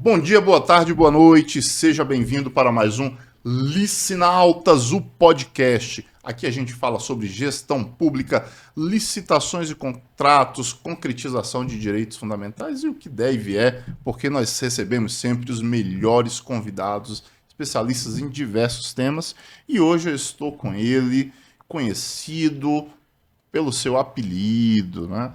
Bom dia, boa tarde, boa noite, seja bem-vindo para mais um Licinautas, o podcast. Aqui a gente fala sobre gestão pública, licitações e contratos, concretização de direitos fundamentais e o que der e vier, porque nós recebemos sempre os melhores convidados, especialistas em diversos temas, e hoje eu estou com ele, conhecido pelo seu apelido, né?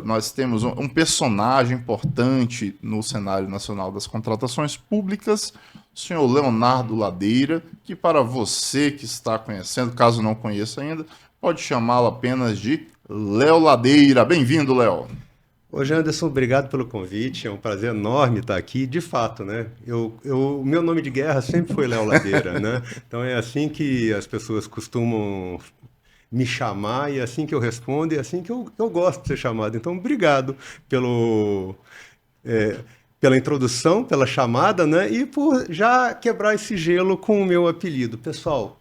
Nós temos um personagem importante no cenário nacional das contratações públicas, o senhor Leonardo Ladeira, que para você que está conhecendo, caso não conheça ainda, pode chamá-lo apenas de Léo Ladeira. Bem-vindo, Léo. Hoje, Anderson, obrigado pelo convite, é um prazer enorme estar aqui, de fato, né? O meu nome de guerra sempre foi Léo Ladeira, né? Então é assim que as pessoas costumam me chamar, e é assim que eu respondo, e é assim que eu gosto de ser chamado. Então, obrigado pela introdução, pela chamada, né? E por já quebrar esse gelo com o meu apelido. Pessoal,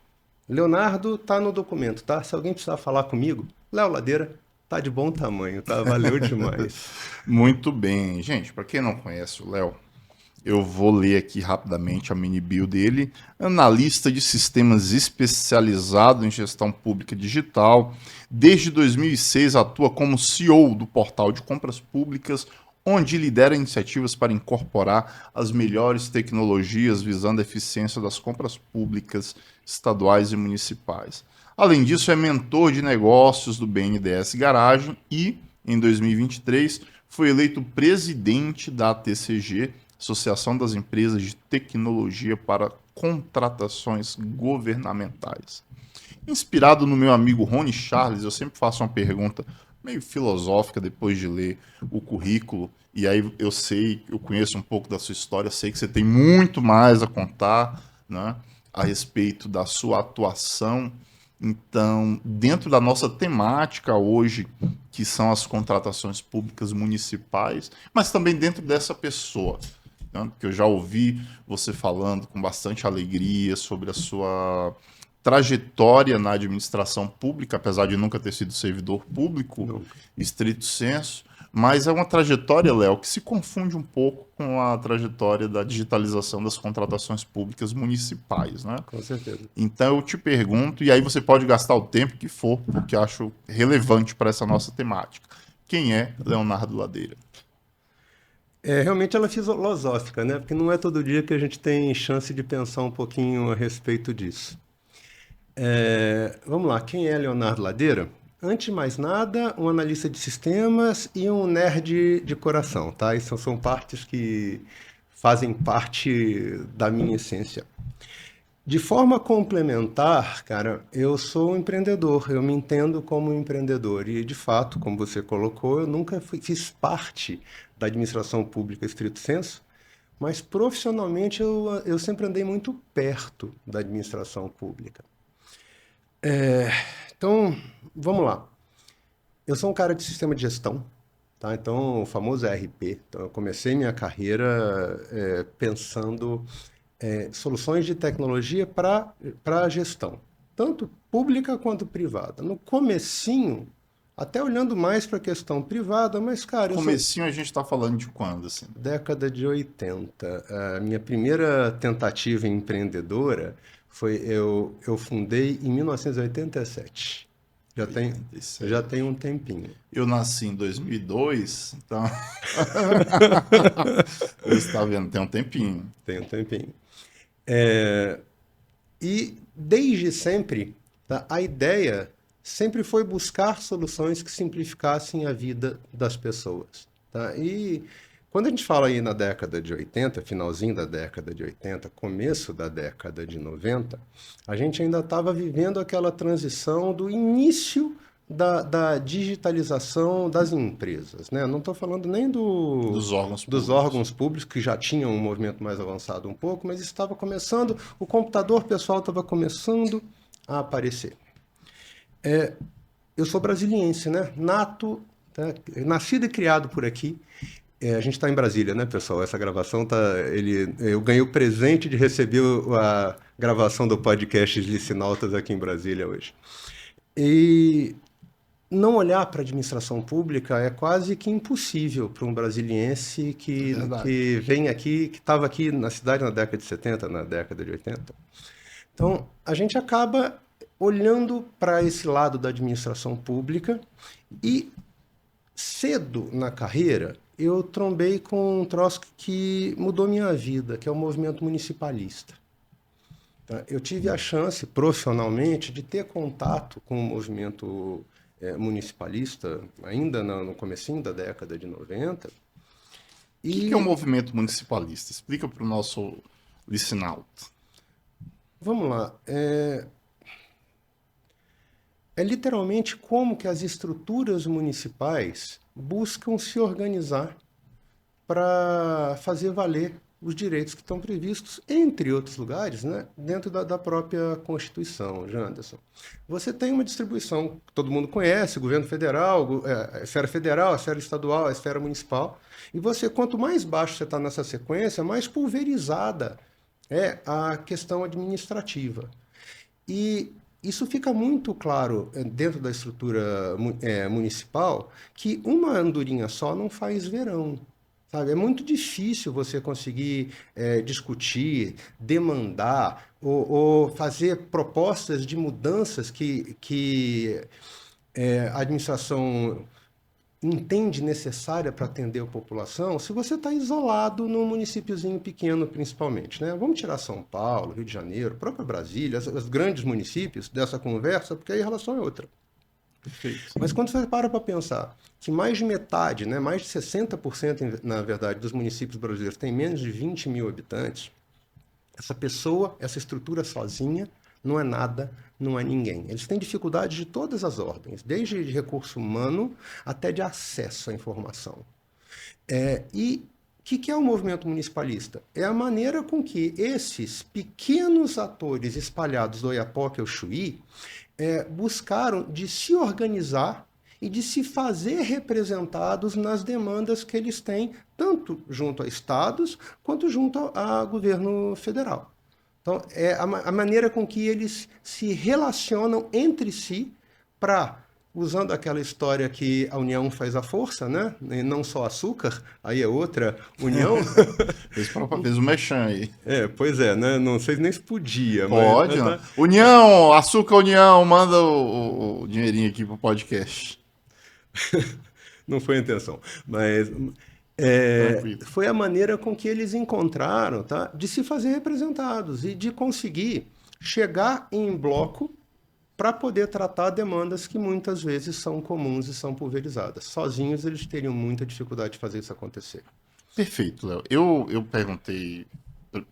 Leonardo tá no documento, tá? Se alguém precisar falar comigo, Léo Ladeira tá de bom tamanho, tá? Valeu demais. Muito bem. Gente, para quem não conhece o Léo, eu vou ler aqui rapidamente a mini bio dele. Analista de sistemas especializado em gestão pública digital. Desde 2006 atua como CEO do portal de compras públicas, onde lidera iniciativas para incorporar as melhores tecnologias visando a eficiência das compras públicas estaduais e municipais. Além disso, é mentor de negócios do BNDES Garagem e, em 2023, foi eleito presidente da ATCG, Associação das Empresas de Tecnologia para Contratações Governamentais. Inspirado no meu amigo Rony Charles, eu sempre faço uma pergunta meio filosófica depois de ler o currículo, e aí eu conheço um pouco da sua história, sei que você tem muito mais a contar, né, a respeito da sua atuação. Então, dentro da nossa temática hoje, que são as contratações públicas municipais, mas também dentro dessa pessoa, né, que eu já ouvi você falando com bastante alegria sobre a sua trajetória na administração pública, apesar de nunca ter sido servidor público, Nunca. estrito senso, mas é uma trajetória, Léo, que se confunde um pouco com a trajetória da digitalização das contratações públicas municipais, né? Com certeza. Então eu te pergunto, e aí você pode gastar o tempo que for, porque acho relevante para essa nossa temática. Quem é Leonardo Ladeira? Realmente ela é filosófica, né? Porque não é todo dia que a gente tem chance de pensar um pouquinho a respeito disso. Vamos lá, quem é Leonardo Ladeira? Antes de mais nada, um analista de sistemas e um nerd de coração, tá? Isso são partes que fazem parte da minha essência. De forma complementar, cara, eu sou um empreendedor, eu me entendo como um empreendedor. E, de fato, como você colocou, eu nunca fiz parte da administração pública estrito sensu, mas profissionalmente eu sempre andei muito perto da administração pública. Então, vamos lá. Eu sou um cara de sistema de gestão, tá? Então, o famoso ERP. Então, eu comecei minha carreira pensando soluções de tecnologia para a gestão, tanto pública quanto privada. No comecinho, até olhando mais para a questão privada, mas, cara, eu sou Comecinho a gente está falando de quando, assim? década de 80. A minha primeira tentativa empreendedora foi eu fundei em 1987. Já tem um tempinho. Eu nasci em 2002, então você está vendo, tem um tempinho. Tem um tempinho. E desde sempre, tá, a ideia sempre foi buscar soluções que simplificassem a vida das pessoas. Tá? E quando a gente fala aí na década de 80, finalzinho da década de 80, começo da década de 90, a gente ainda estava vivendo aquela transição do início da digitalização das empresas, né? Não estou falando nem Dos órgãos dos públicos. órgãos públicos, que já tinham um movimento mais avançado um pouco, mas estava começando, o computador pessoal estava começando a aparecer. Eu sou brasiliense, né? Nato, tá? Nascido e criado por aqui. A gente está em Brasília, né, pessoal? Essa gravação eu ganhei o presente de receber a gravação do podcast Licinautas aqui em Brasília hoje. E não olhar para a administração pública é quase que impossível para um brasiliense que vem aqui, que estava aqui na cidade na década de 70, na década de 80. Então, a gente acaba olhando para esse lado da administração pública e cedo na carreira eu trombei com um troço que mudou minha vida, que é o movimento municipalista. Eu tive a chance, profissionalmente, de ter contato com o movimento municipalista, ainda no comecinho da década de 90. O que é o movimento municipalista? Explica para o nosso licinauta. Vamos lá. É literalmente como que as estruturas municipais buscam se organizar para fazer valer os direitos que estão previstos, entre outros lugares, né, dentro da própria Constituição, Janderson. Você tem uma distribuição que todo mundo conhece, governo federal, a esfera federal, a esfera estadual, a esfera municipal, e você, quanto mais baixo você está nessa sequência, mais pulverizada é a questão administrativa. E isso fica muito claro dentro da estrutura municipal, que uma andorinha só não faz verão. Sabe? É muito difícil você conseguir discutir, demandar ou fazer propostas de mudanças que a administração entende necessária para atender a população, se você está isolado num municípiozinho pequeno, principalmente. Né? Vamos tirar São Paulo, Rio de Janeiro, própria Brasília, os grandes municípios dessa conversa, porque aí a relação é outra. Perfeito. Mas quando você para pensar que mais de metade, né, mais de 60%, na verdade, dos municípios brasileiros tem menos de 20 mil habitantes, essa pessoa, essa estrutura sozinha, não é nada, não é ninguém. Eles têm dificuldades de todas as ordens, desde de recurso humano até de acesso à informação. E o que é o movimento municipalista? É a maneira com que esses pequenos atores espalhados do Oiapoque ao Chuí buscaram de se organizar e de se fazer representados nas demandas que eles têm, tanto junto a estados quanto junto ao governo federal. Então, é a maneira com que eles se relacionam entre si para, usando aquela história que a união faz a força, né? E não só açúcar, aí é outra união. Fez o mechan aí. Pois é, né? Não sei nem se podia. Pode, mas, não. União, Açúcar União, manda o dinheirinho aqui pro podcast. Não foi a intenção, mas foi a maneira com que eles encontraram, tá, de se fazer representados e de conseguir chegar em bloco para poder tratar demandas que muitas vezes são comuns e são pulverizadas. Sozinhos eles teriam muita dificuldade de fazer isso acontecer. Perfeito, Léo. Eu perguntei,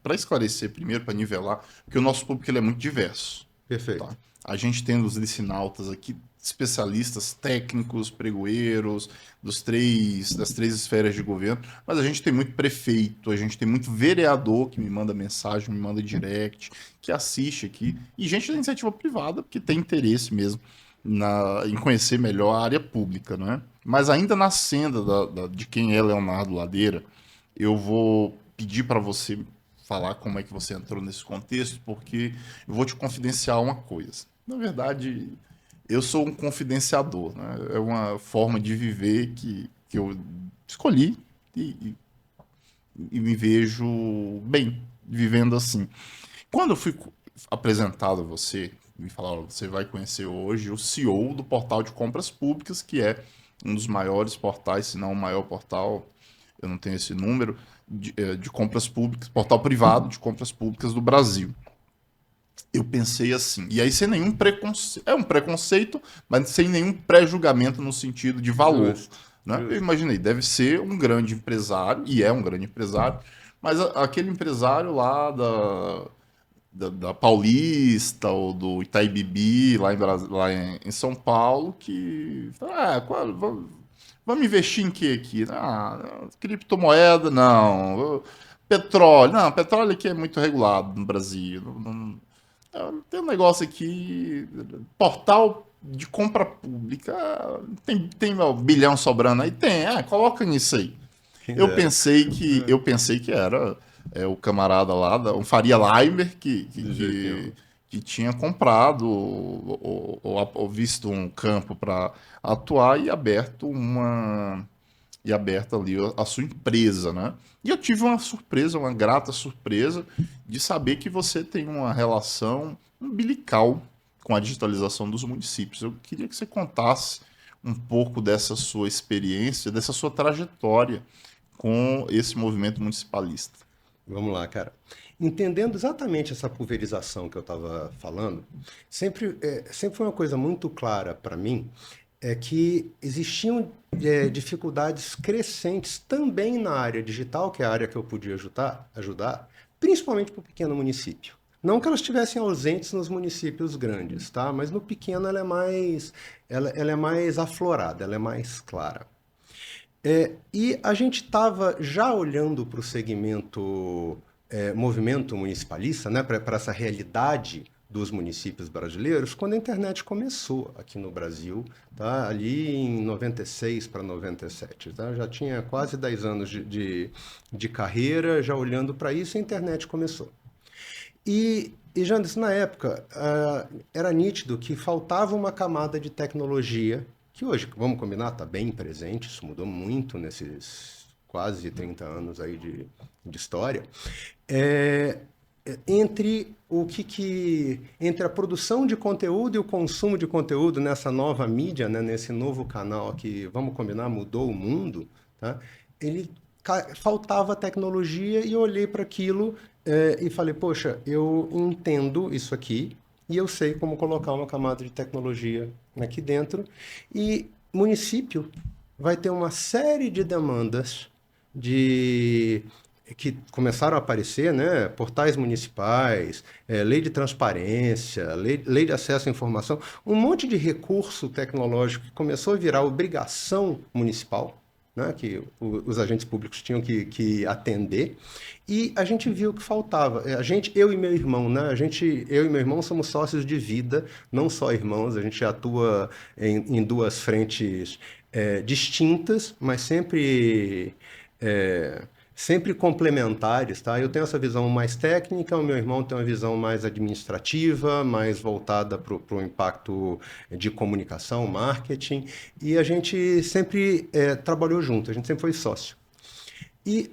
para esclarecer primeiro, para nivelar, porque o nosso público ele é muito diverso. Perfeito. Tá? A gente tem os licinautas aqui, especialistas técnicos, pregoeiros, das três esferas de governo, mas a gente tem muito prefeito, a gente tem muito vereador que me manda mensagem, me manda direct, que assiste aqui, e gente da iniciativa privada que tem interesse mesmo em conhecer melhor a área pública, não é? Mas ainda na senda de quem é Leonardo Ladeira, eu vou pedir para você falar como é que você entrou nesse contexto, porque eu vou te confidenciar uma coisa. Na verdade, eu sou um confidenciador, né? É uma forma de viver que eu escolhi e me vejo bem vivendo assim. Quando eu fui apresentado a você, me falaram, você vai conhecer hoje o CEO do portal de compras públicas, que é um dos maiores portais, se não o maior portal, eu não tenho esse número, de compras públicas, portal privado de compras públicas do Brasil. Eu pensei assim, e aí sem nenhum preconceito, é um preconceito, mas sem nenhum pré-julgamento no sentido de valor. Né? Eu imaginei, deve ser um grande empresário, e é um grande empresário, mas aquele empresário lá da Paulista ou do Itaibibi, lá em São Paulo, que vamos investir em quê aqui? Criptomoeda, não. Petróleo, não, petróleo aqui é muito regulado no Brasil. Tem um negócio aqui, portal de compra pública, tem um bilhão sobrando aí? Tem, coloca nisso aí. Eu pensei que era o camarada lá, um Faria Limer, que que tinha comprado ou visto um campo para atuar e aberto ali a sua empresa, né? E eu tive uma surpresa, uma grata surpresa de saber que você tem uma relação umbilical com a digitalização dos municípios. Eu queria que você contasse um pouco dessa sua experiência, dessa sua trajetória com esse movimento municipalista. Vamos lá, cara. Entendendo exatamente essa pulverização que eu estava falando, sempre foi uma coisa muito clara para mim, é que existiam dificuldades crescentes também na área digital, que é a área que eu podia ajudar, principalmente para o pequeno município. Não que elas estivessem ausentes nos municípios grandes, tá? Mas no pequeno ela é mais aflorada, ela é mais clara. E a gente estava já olhando para o segmento movimento municipalista, né, para essa realidade dos municípios brasileiros, quando a internet começou aqui no Brasil, tá? Ali em 96 para 97. Tá? Já tinha quase 10 anos de carreira, já olhando para isso, a internet começou. Jandes, na época, era nítido que faltava uma camada de tecnologia, que hoje, vamos combinar, está bem presente, isso mudou muito nesses quase 30 anos aí de história, entre entre a produção de conteúdo e o consumo de conteúdo nessa nova mídia, né, nesse novo canal que, vamos combinar, mudou o mundo, tá? Faltava tecnologia e eu olhei para aquilo e falei, poxa, eu entendo isso aqui e eu sei como colocar uma camada de tecnologia aqui dentro. E município vai ter uma série de demandas que começaram a aparecer, né? Portais municipais, lei de transparência, lei de acesso à informação, um monte de recurso tecnológico que começou a virar obrigação municipal, né, que os agentes públicos tinham que atender, e a gente viu que faltava. Eu e meu irmão, né, eu e meu irmão somos sócios de vida, não só irmãos, a gente atua em duas frentes distintas, mas sempre complementares, tá? Eu tenho essa visão mais técnica, o meu irmão tem uma visão mais administrativa, mais voltada para o impacto de comunicação, marketing, e a gente sempre trabalhou junto, a gente sempre foi sócio. E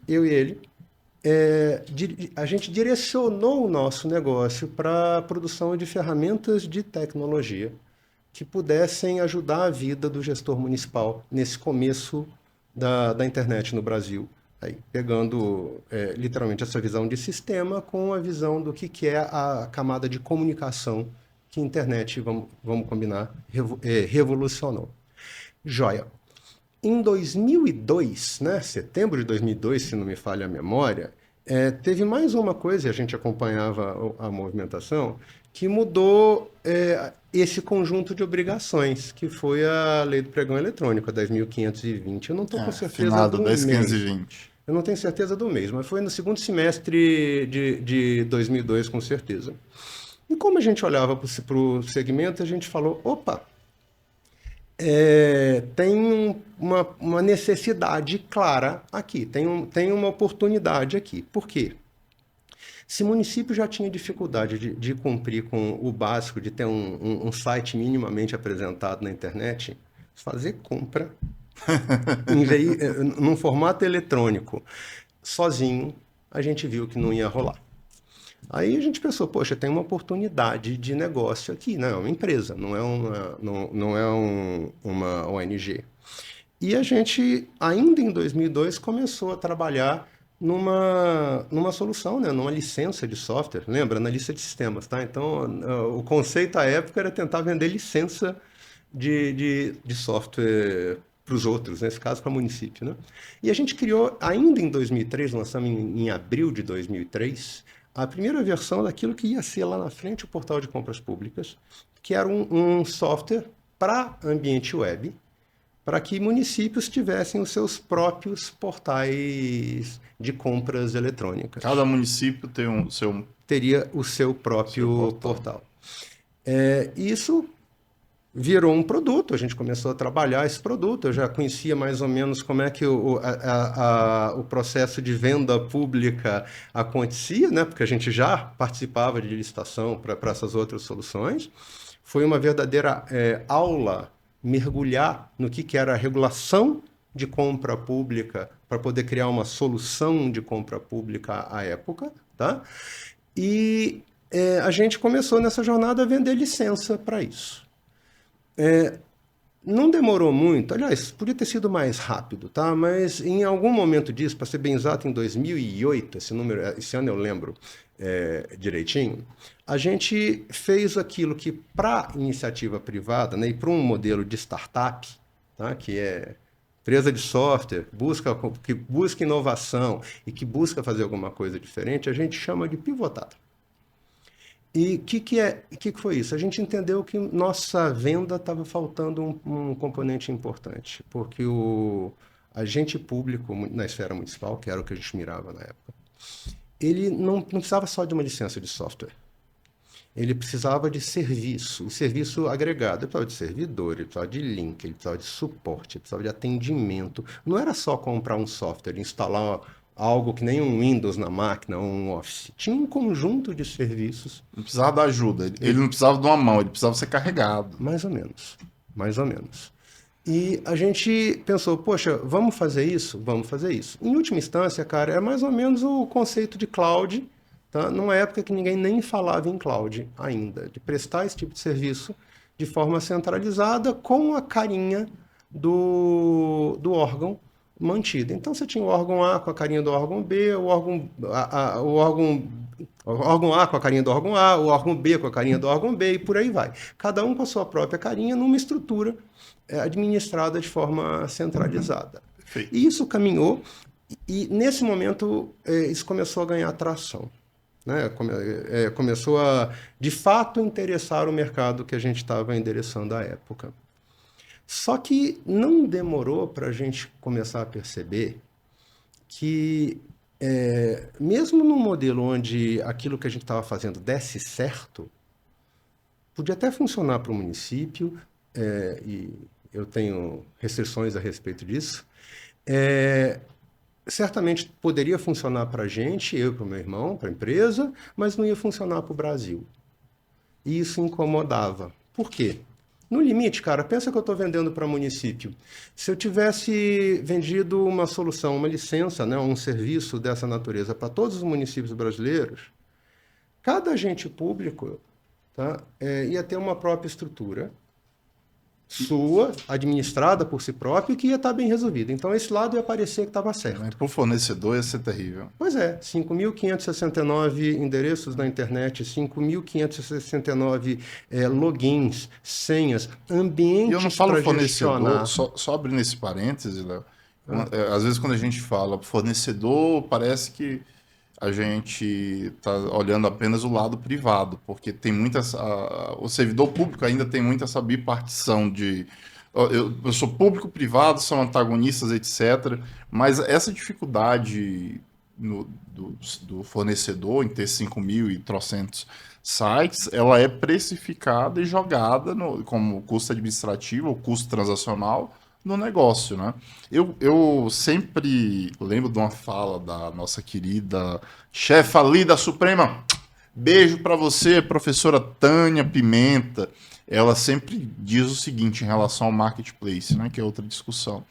eu e ele, a gente direcionou o nosso negócio para a produção de ferramentas de tecnologia que pudessem ajudar a vida do gestor municipal nesse começo da internet no Brasil, aí, pegando literalmente essa visão de sistema com a visão do que é a camada de comunicação que a internet, vamos combinar, revolucionou. Joia. Em 2002, né, setembro de 2002, se não me falha a memória, teve mais uma coisa, e a gente acompanhava a movimentação, que mudou esse conjunto de obrigações, que foi a Lei do Pregão Eletrônico, a 10.520. Eu não estou com certeza do mês. 10.520. Eu não tenho certeza do mês, mas foi no segundo semestre de 2002, com certeza. E como a gente olhava para o segmento, a gente falou, opa, tem uma necessidade clara aqui, tem uma oportunidade aqui. Por quê? Se o município já tinha dificuldade de cumprir com o básico, de ter um site minimamente apresentado na internet, fazer compra num formato eletrônico sozinho, a gente viu que não ia rolar. Aí a gente pensou, poxa, tem uma oportunidade de negócio aqui, né? É uma empresa, não é uma ONG. E a gente, ainda em 2002, começou a trabalhar numa solução, né? Numa licença de software, lembra? Na lista de sistemas, tá? Então, o conceito à época era tentar vender licença de software para os outros, nesse caso para o município, né? E a gente criou, ainda em 2003, lançamos em abril de 2003, a primeira versão daquilo que ia ser lá na frente o portal de compras públicas, que era um software para ambiente web, para que municípios tivessem os seus próprios portais de compras eletrônicas. Cada município teria o seu próprio portal. Isso virou um produto, a gente começou a trabalhar esse produto, eu já conhecia mais ou menos como é que o processo de venda pública acontecia, né? Porque a gente já participava de licitação para essas outras soluções. Foi uma verdadeira aula mergulhar no que era a regulação de compra pública para poder criar uma solução de compra pública à época, tá? E a gente começou nessa jornada a vender licença para isso. Não demorou muito, aliás, podia ter sido mais rápido, tá? Mas em algum momento disso, para ser bem exato, em 2008, esse ano eu lembro direitinho, a gente fez aquilo que para iniciativa privada, né, e para um modelo de startup, tá, que é empresa de software, que busca inovação e que busca fazer alguma coisa diferente, a gente chama de pivotada. E o que foi isso? A gente entendeu que nossa venda estava faltando um componente importante, porque o agente público na esfera municipal, que era o que a gente mirava na época, ele não precisava só de uma licença de software. Ele precisava de serviço, um serviço agregado. Ele precisava de servidor, ele precisava de link, ele precisava de suporte, ele precisava de atendimento. Não era só comprar um software, instalar algo que nem um Windows na máquina, um Office. Tinha um conjunto de serviços. Não precisava da ajuda, ele não precisava de uma mão, ele precisava ser carregado. Mais ou menos, mais ou menos. E a gente pensou, poxa, vamos fazer isso? Vamos fazer isso. Em última instância, cara, é mais ou menos o conceito de cloud, tá? Numa época que ninguém nem falava em cloud ainda, de prestar esse tipo de serviço de forma centralizada com a carinha do órgão mantida. Então você tinha o órgão A com a carinha do órgão B, o órgão A com a carinha do órgão A, o órgão B com a carinha do órgão B e por aí vai. Cada um com a sua própria carinha numa estrutura administrada de forma centralizada. E isso caminhou e nesse momento isso começou a ganhar tração. Né? Começou a, de fato, interessar o mercado que a gente estava endereçando à época. Só que não demorou para a gente começar a perceber que, mesmo num modelo onde aquilo que a gente estava fazendo desse certo, podia até funcionar para o município, e eu tenho restrições a respeito disso, certamente poderia funcionar para a gente, eu e para o meu irmão, para a empresa, mas não ia funcionar para o Brasil. E isso incomodava. Por quê? No limite, cara, pensa que eu estou vendendo para município. Se eu tivesse vendido uma solução, uma licença, né, um serviço dessa natureza para todos os municípios brasileiros, cada agente público, tá, ia ter uma própria estrutura sua, administrada por si próprio, que ia estar bem resolvida. Então, esse lado ia parecer que estava certo. Para o fornecedor ia ser terrível. Pois é, 5.569 endereços na internet, 5.569 logins, senhas, ambientes. E eu não falo fornecedor, só abrindo esse parêntese, Léo. Às vezes, quando a gente fala fornecedor, parece que a gente está olhando apenas o lado privado, porque tem o servidor público ainda tem muito essa bipartição de eu sou público-privado, são antagonistas, etc. Mas essa dificuldade do fornecedor em ter 5.000 e trocentos sites, ela é precificada e jogada como custo administrativo ou custo transacional no negócio, né? Eu sempre lembro de uma fala da nossa querida chefa ali da Suprema. Beijo para você, professora Tânia Pimenta. Ela sempre diz o seguinte em relação ao marketplace, né? Que é outra discussão.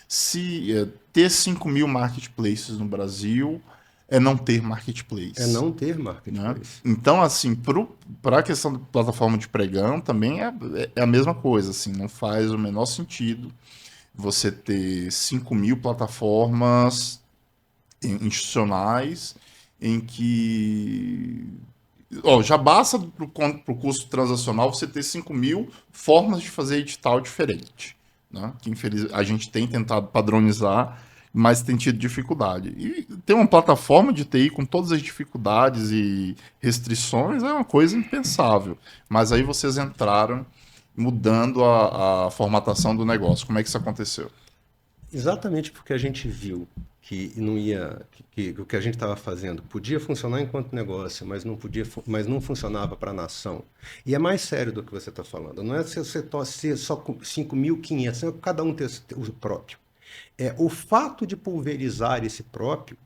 Se ter 5.000 marketplaces no Brasil é não ter marketplace. É não ter marketplace. Né? Então, assim, para a questão da plataforma de pregão, também é a mesma coisa. Assim, não faz o menor sentido você ter 5.000 plataformas institucionais em que... já basta para o custo transacional você ter 5.000 formas de fazer edital diferente. Né? Que a gente tem tentado padronizar, mas tem tido dificuldade. E ter uma plataforma de TI com todas as dificuldades e restrições é uma coisa impensável. Mas aí vocês entraram mudando a formatação do negócio. Como é que isso aconteceu? Exatamente porque a gente viu que não ia, que o que a gente estava fazendo podia funcionar enquanto negócio, mas não podia, mas não funcionava para a nação. E é mais sério do que você está falando. Não é se você ser só 5.500, é cada um ter o próprio. O fato de pulverizar esse próprio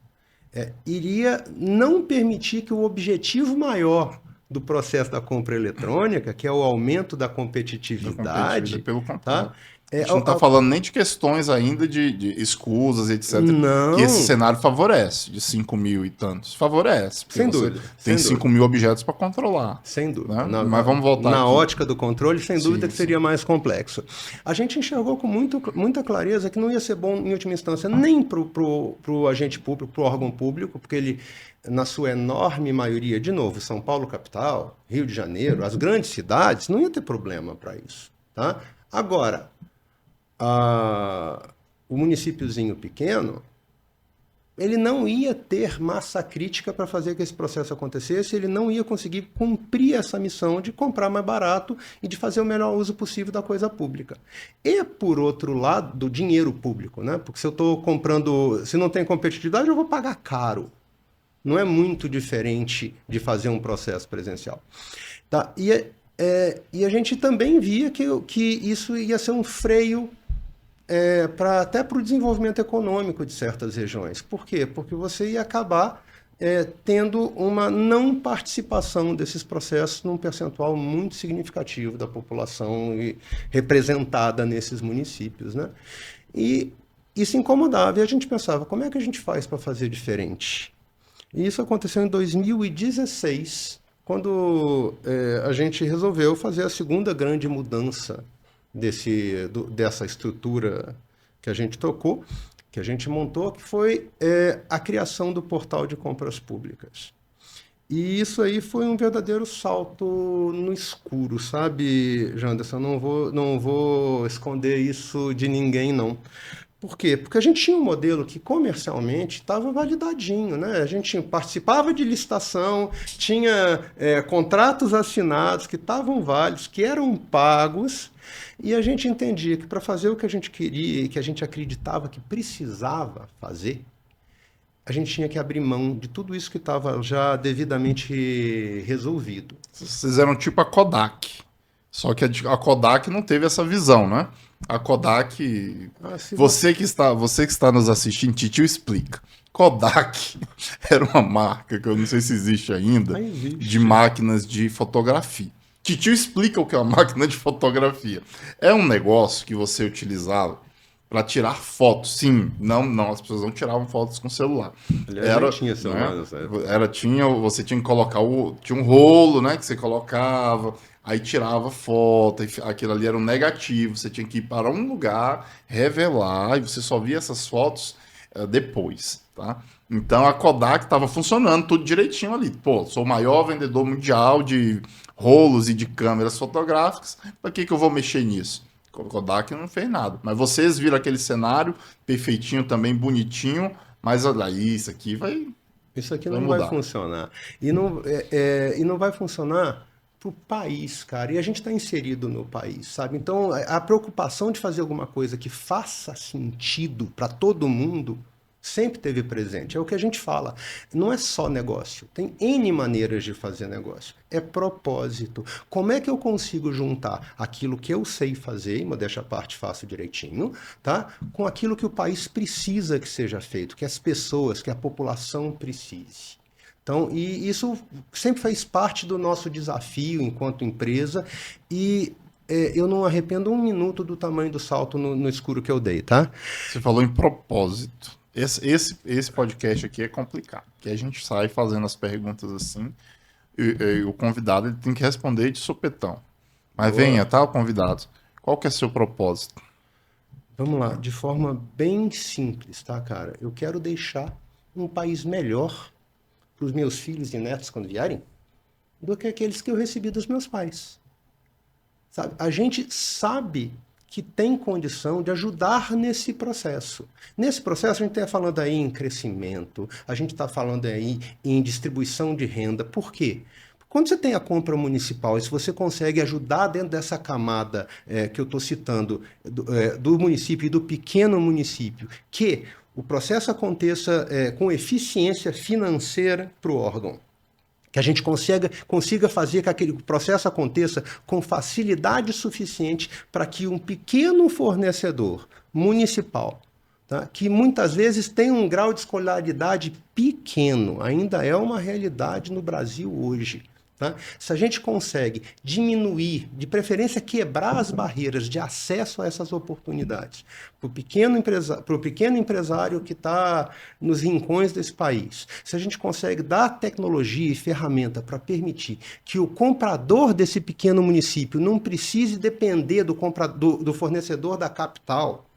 iria não permitir que o objetivo maior do processo da compra eletrônica, que é o aumento da competitividade, pelo contrário. tá? A gente não está falando nem de questões ainda de escusas, etc. Não. Que esse cenário favorece, de 5 mil e tantos. Favorece. Sem dúvida. Tem 5 mil objetos para controlar. Sem dúvida. Né? Mas vamos voltar na aqui. ótica do controle, sem dúvida que seria mais complexo. A gente enxergou com muita clareza que não ia ser bom, em última instância, nem para o agente público, para o órgão público, porque ele, na sua enorme maioria, de novo, São Paulo capital, Rio de Janeiro, as grandes cidades, não ia ter problema para isso. Tá? Agora, o municípiozinho pequeno, ele não ia ter massa crítica para fazer que esse processo acontecesse, ele não ia conseguir cumprir essa missão de comprar mais barato e de fazer o melhor uso possível da coisa pública. E, por outro lado, do dinheiro público, né? Porque se eu estou comprando, se não tem competitividade, eu vou pagar caro. Não é muito diferente de fazer um processo presencial. Tá? E a gente também via que isso ia ser um freio até para o desenvolvimento econômico de certas regiões. Por quê? Porque você ia acabar tendo uma não participação desses processos num percentual muito significativo da população representada nesses municípios. Né? E isso incomodava, e a gente pensava, como é que a gente faz para fazer diferente? E isso aconteceu em 2016, quando a gente resolveu fazer a segunda grande mudança dessa estrutura que a gente tocou, que a gente montou, que foi a criação do portal de compras públicas. E isso aí foi um verdadeiro salto no escuro, sabe, Janderson? Não vou esconder isso de ninguém, não. Por quê? Porque a gente tinha um modelo que comercialmente estava validadinho, né? A gente participava de licitação, tinha contratos assinados que estavam válidos, que eram pagos, e a gente entendia que para fazer o que a gente queria e que a gente acreditava que precisava fazer, a gente tinha que abrir mão de tudo isso que estava já devidamente resolvido. Vocês eram tipo a Kodak. Só que a Kodak não teve essa visão, né? A Kodak... Você que está nos assistindo, Titio explica. Kodak era uma marca, que eu não sei se existe ainda, de máquinas de fotografia. Titio explica o que é uma máquina de fotografia. É um negócio que você utilizava para tirar fotos. Sim, não, as pessoas não tiravam fotos com celular. Aliás, tinha celular, né? Você tinha que colocar tinha um rolo, né, que você colocava, aí tirava foto, aquilo ali era um negativo, você tinha que ir para um lugar, revelar, e você só via essas fotos depois, tá? Então a Kodak estava funcionando tudo direitinho ali. Pô, sou o maior vendedor mundial de rolos e de câmeras fotográficas, para que eu vou mexer nisso? O Kodak não fez nada. Mas vocês viram aquele cenário perfeitinho também, bonitinho, mas olha, isso aqui vai... Isso aqui não vai funcionar. E não vai funcionar para o país, cara. E a gente está inserido no país, sabe? Então, a preocupação de fazer alguma coisa que faça sentido para todo mundo sempre teve presente. É o que a gente fala. Não é só negócio. Tem N maneiras de fazer negócio. É propósito. Como é que eu consigo juntar aquilo que eu sei fazer, e modéstia à parte faço direitinho, tá? Com aquilo que o país precisa que seja feito, que as pessoas, que a população precise. Então, e isso sempre fez parte do nosso desafio enquanto empresa, e eu não arrependo um minuto do tamanho do salto no escuro que eu dei, tá? Você falou em propósito. Esse podcast aqui é complicado, porque a gente sai fazendo as perguntas assim, e o convidado ele tem que responder de supetão. Mas venha, tá, o convidado. Qual que é seu propósito? Vamos lá, de forma bem simples, tá, cara? Eu quero deixar um país melhor para os meus filhos e netos quando vierem do que aqueles que eu recebi dos meus pais. Sabe? A gente sabe que tem condição de ajudar nesse processo. Nesse processo, a gente está falando aí em crescimento, a gente está falando aí em distribuição de renda. Por quê? Quando você tem a compra municipal, e se você consegue ajudar dentro dessa camada que eu estou citando, do município e do pequeno município, que o processo aconteça com eficiência financeira para o órgão. Que a gente consiga fazer que aquele processo aconteça com facilidade suficiente para que um pequeno fornecedor municipal, tá, que muitas vezes tem um grau de escolaridade pequeno, ainda é uma realidade no Brasil hoje. Tá? Se a gente consegue diminuir, de preferência quebrar as barreiras de acesso a essas oportunidades para o pequeno empresário que está nos rincões desse país, se a gente consegue dar tecnologia e ferramenta para permitir que o comprador desse pequeno município não precise depender do fornecedor da capital,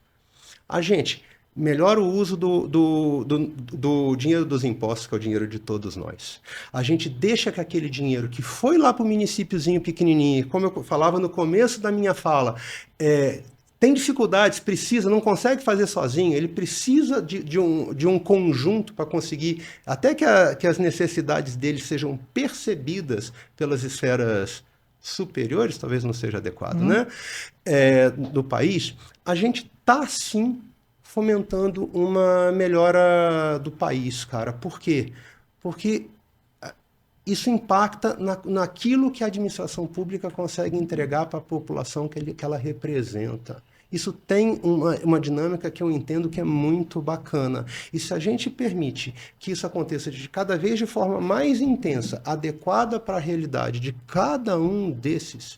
a gente melhora o uso do dinheiro dos impostos, que é o dinheiro de todos nós. A gente deixa que aquele dinheiro que foi lá para o municípiozinho pequenininho, como eu falava no começo da minha fala, tem dificuldades, não consegue fazer sozinho, ele precisa de um conjunto para conseguir, até que as necessidades dele sejam percebidas pelas esferas superiores, talvez não seja adequado, né? Do país, a gente está, sim, fomentando uma melhora do país, cara. Por quê? Porque isso impacta naquilo que a administração pública consegue entregar para a população que ela representa. Isso tem uma dinâmica que eu entendo que é muito bacana. E se a gente permite que isso aconteça cada vez de forma mais intensa, adequada para a realidade de cada um desses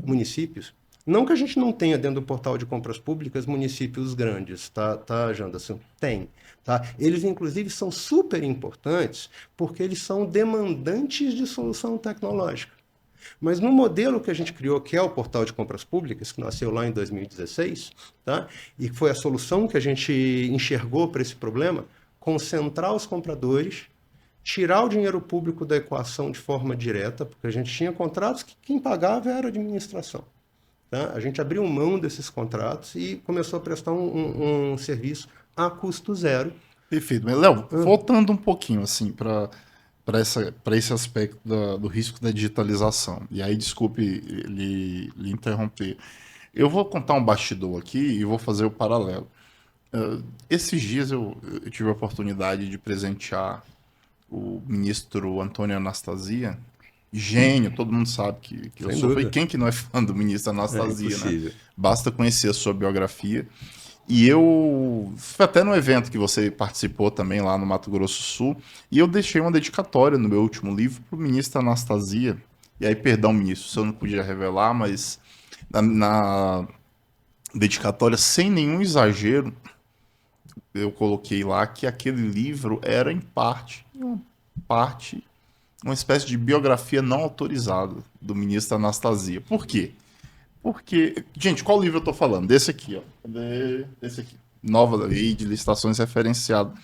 municípios, não que a gente não tenha dentro do portal de compras públicas municípios grandes, tá, Janderson? Tem. Tá? Eles, inclusive, são super importantes porque eles são demandantes de solução tecnológica. Mas no modelo que a gente criou, que é o portal de compras públicas, que nasceu lá em 2016, tá? E foi a solução que a gente enxergou para esse problema, concentrar os compradores, tirar o dinheiro público da equação de forma direta, porque a gente tinha contratos que quem pagava era a administração. Tá? A gente abriu mão desses contratos e começou a prestar um serviço a custo zero. Perfeito. Mas, Léo, voltando um pouquinho assim, para esse aspecto do risco da digitalização, e aí, desculpe lhe interromper, eu vou contar um bastidor aqui e vou fazer o paralelo. Esses dias eu tive a oportunidade de presentear o ministro Antônio Anastasia. Gênio, todo mundo sabe que eu sou. E quem que não é fã do ministro Anastasia, né? Basta conhecer a sua biografia. E eu fui até no evento que você participou também lá no Mato Grosso do Sul, e eu deixei uma dedicatória no meu último livro para o ministro Anastasia. E aí, perdão, ministro, se eu não podia revelar, mas na dedicatória, sem nenhum exagero, eu coloquei lá que aquele livro era, em parte, uma espécie de biografia não autorizada do ministro Anastasia. Por quê? Porque, gente, qual livro eu tô falando? Desse aqui, ó. Desse aqui. Nova Lei de Licitações Referenciada.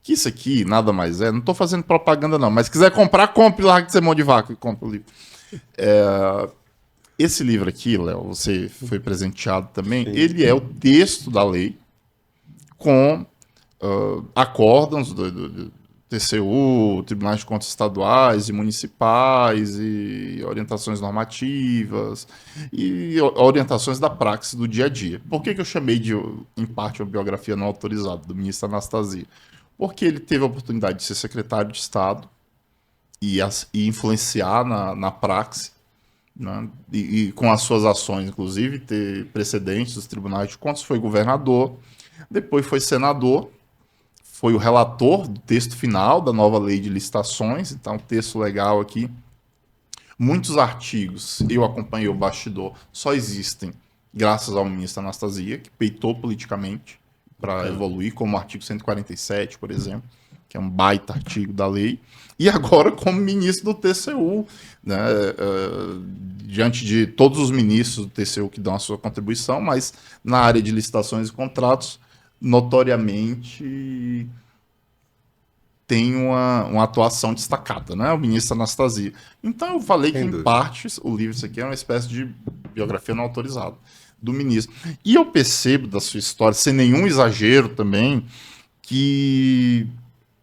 Que isso aqui nada mais é. Não tô fazendo propaganda, não. Mas se quiser comprar, compre lá, que você é mão de vaca e compra o livro. Esse livro aqui, Léo, você foi presenteado também. Sim. Ele é o texto da lei com acórdãos do TCU, Tribunais de Contas Estaduais e Municipais, e orientações normativas, e orientações da praxe do dia a dia. Por que eu chamei de, em parte, uma biografia não autorizada do ministro Anastasia? Porque ele teve a oportunidade de ser secretário de Estado e influenciar na praxe, né? E com as suas ações, inclusive, ter precedentes dos Tribunais de Contas, foi governador, depois foi senador, foi o relator do texto final da nova lei de licitações, então texto legal aqui. Muitos artigos, eu acompanhei o bastidor, só existem graças ao ministro Anastasia, que peitou politicamente para evoluir, como o artigo 147, por exemplo, que é um baita artigo da lei, e agora como ministro do TCU, né, diante de todos os ministros do TCU que dão a sua contribuição, mas na área de licitações e contratos, notoriamente tem uma atuação destacada, né? O ministro Anastasia. Então eu falei que, em parte, o livro isso aqui é uma espécie de biografia não autorizada do ministro. E eu percebo da sua história, sem nenhum exagero também, que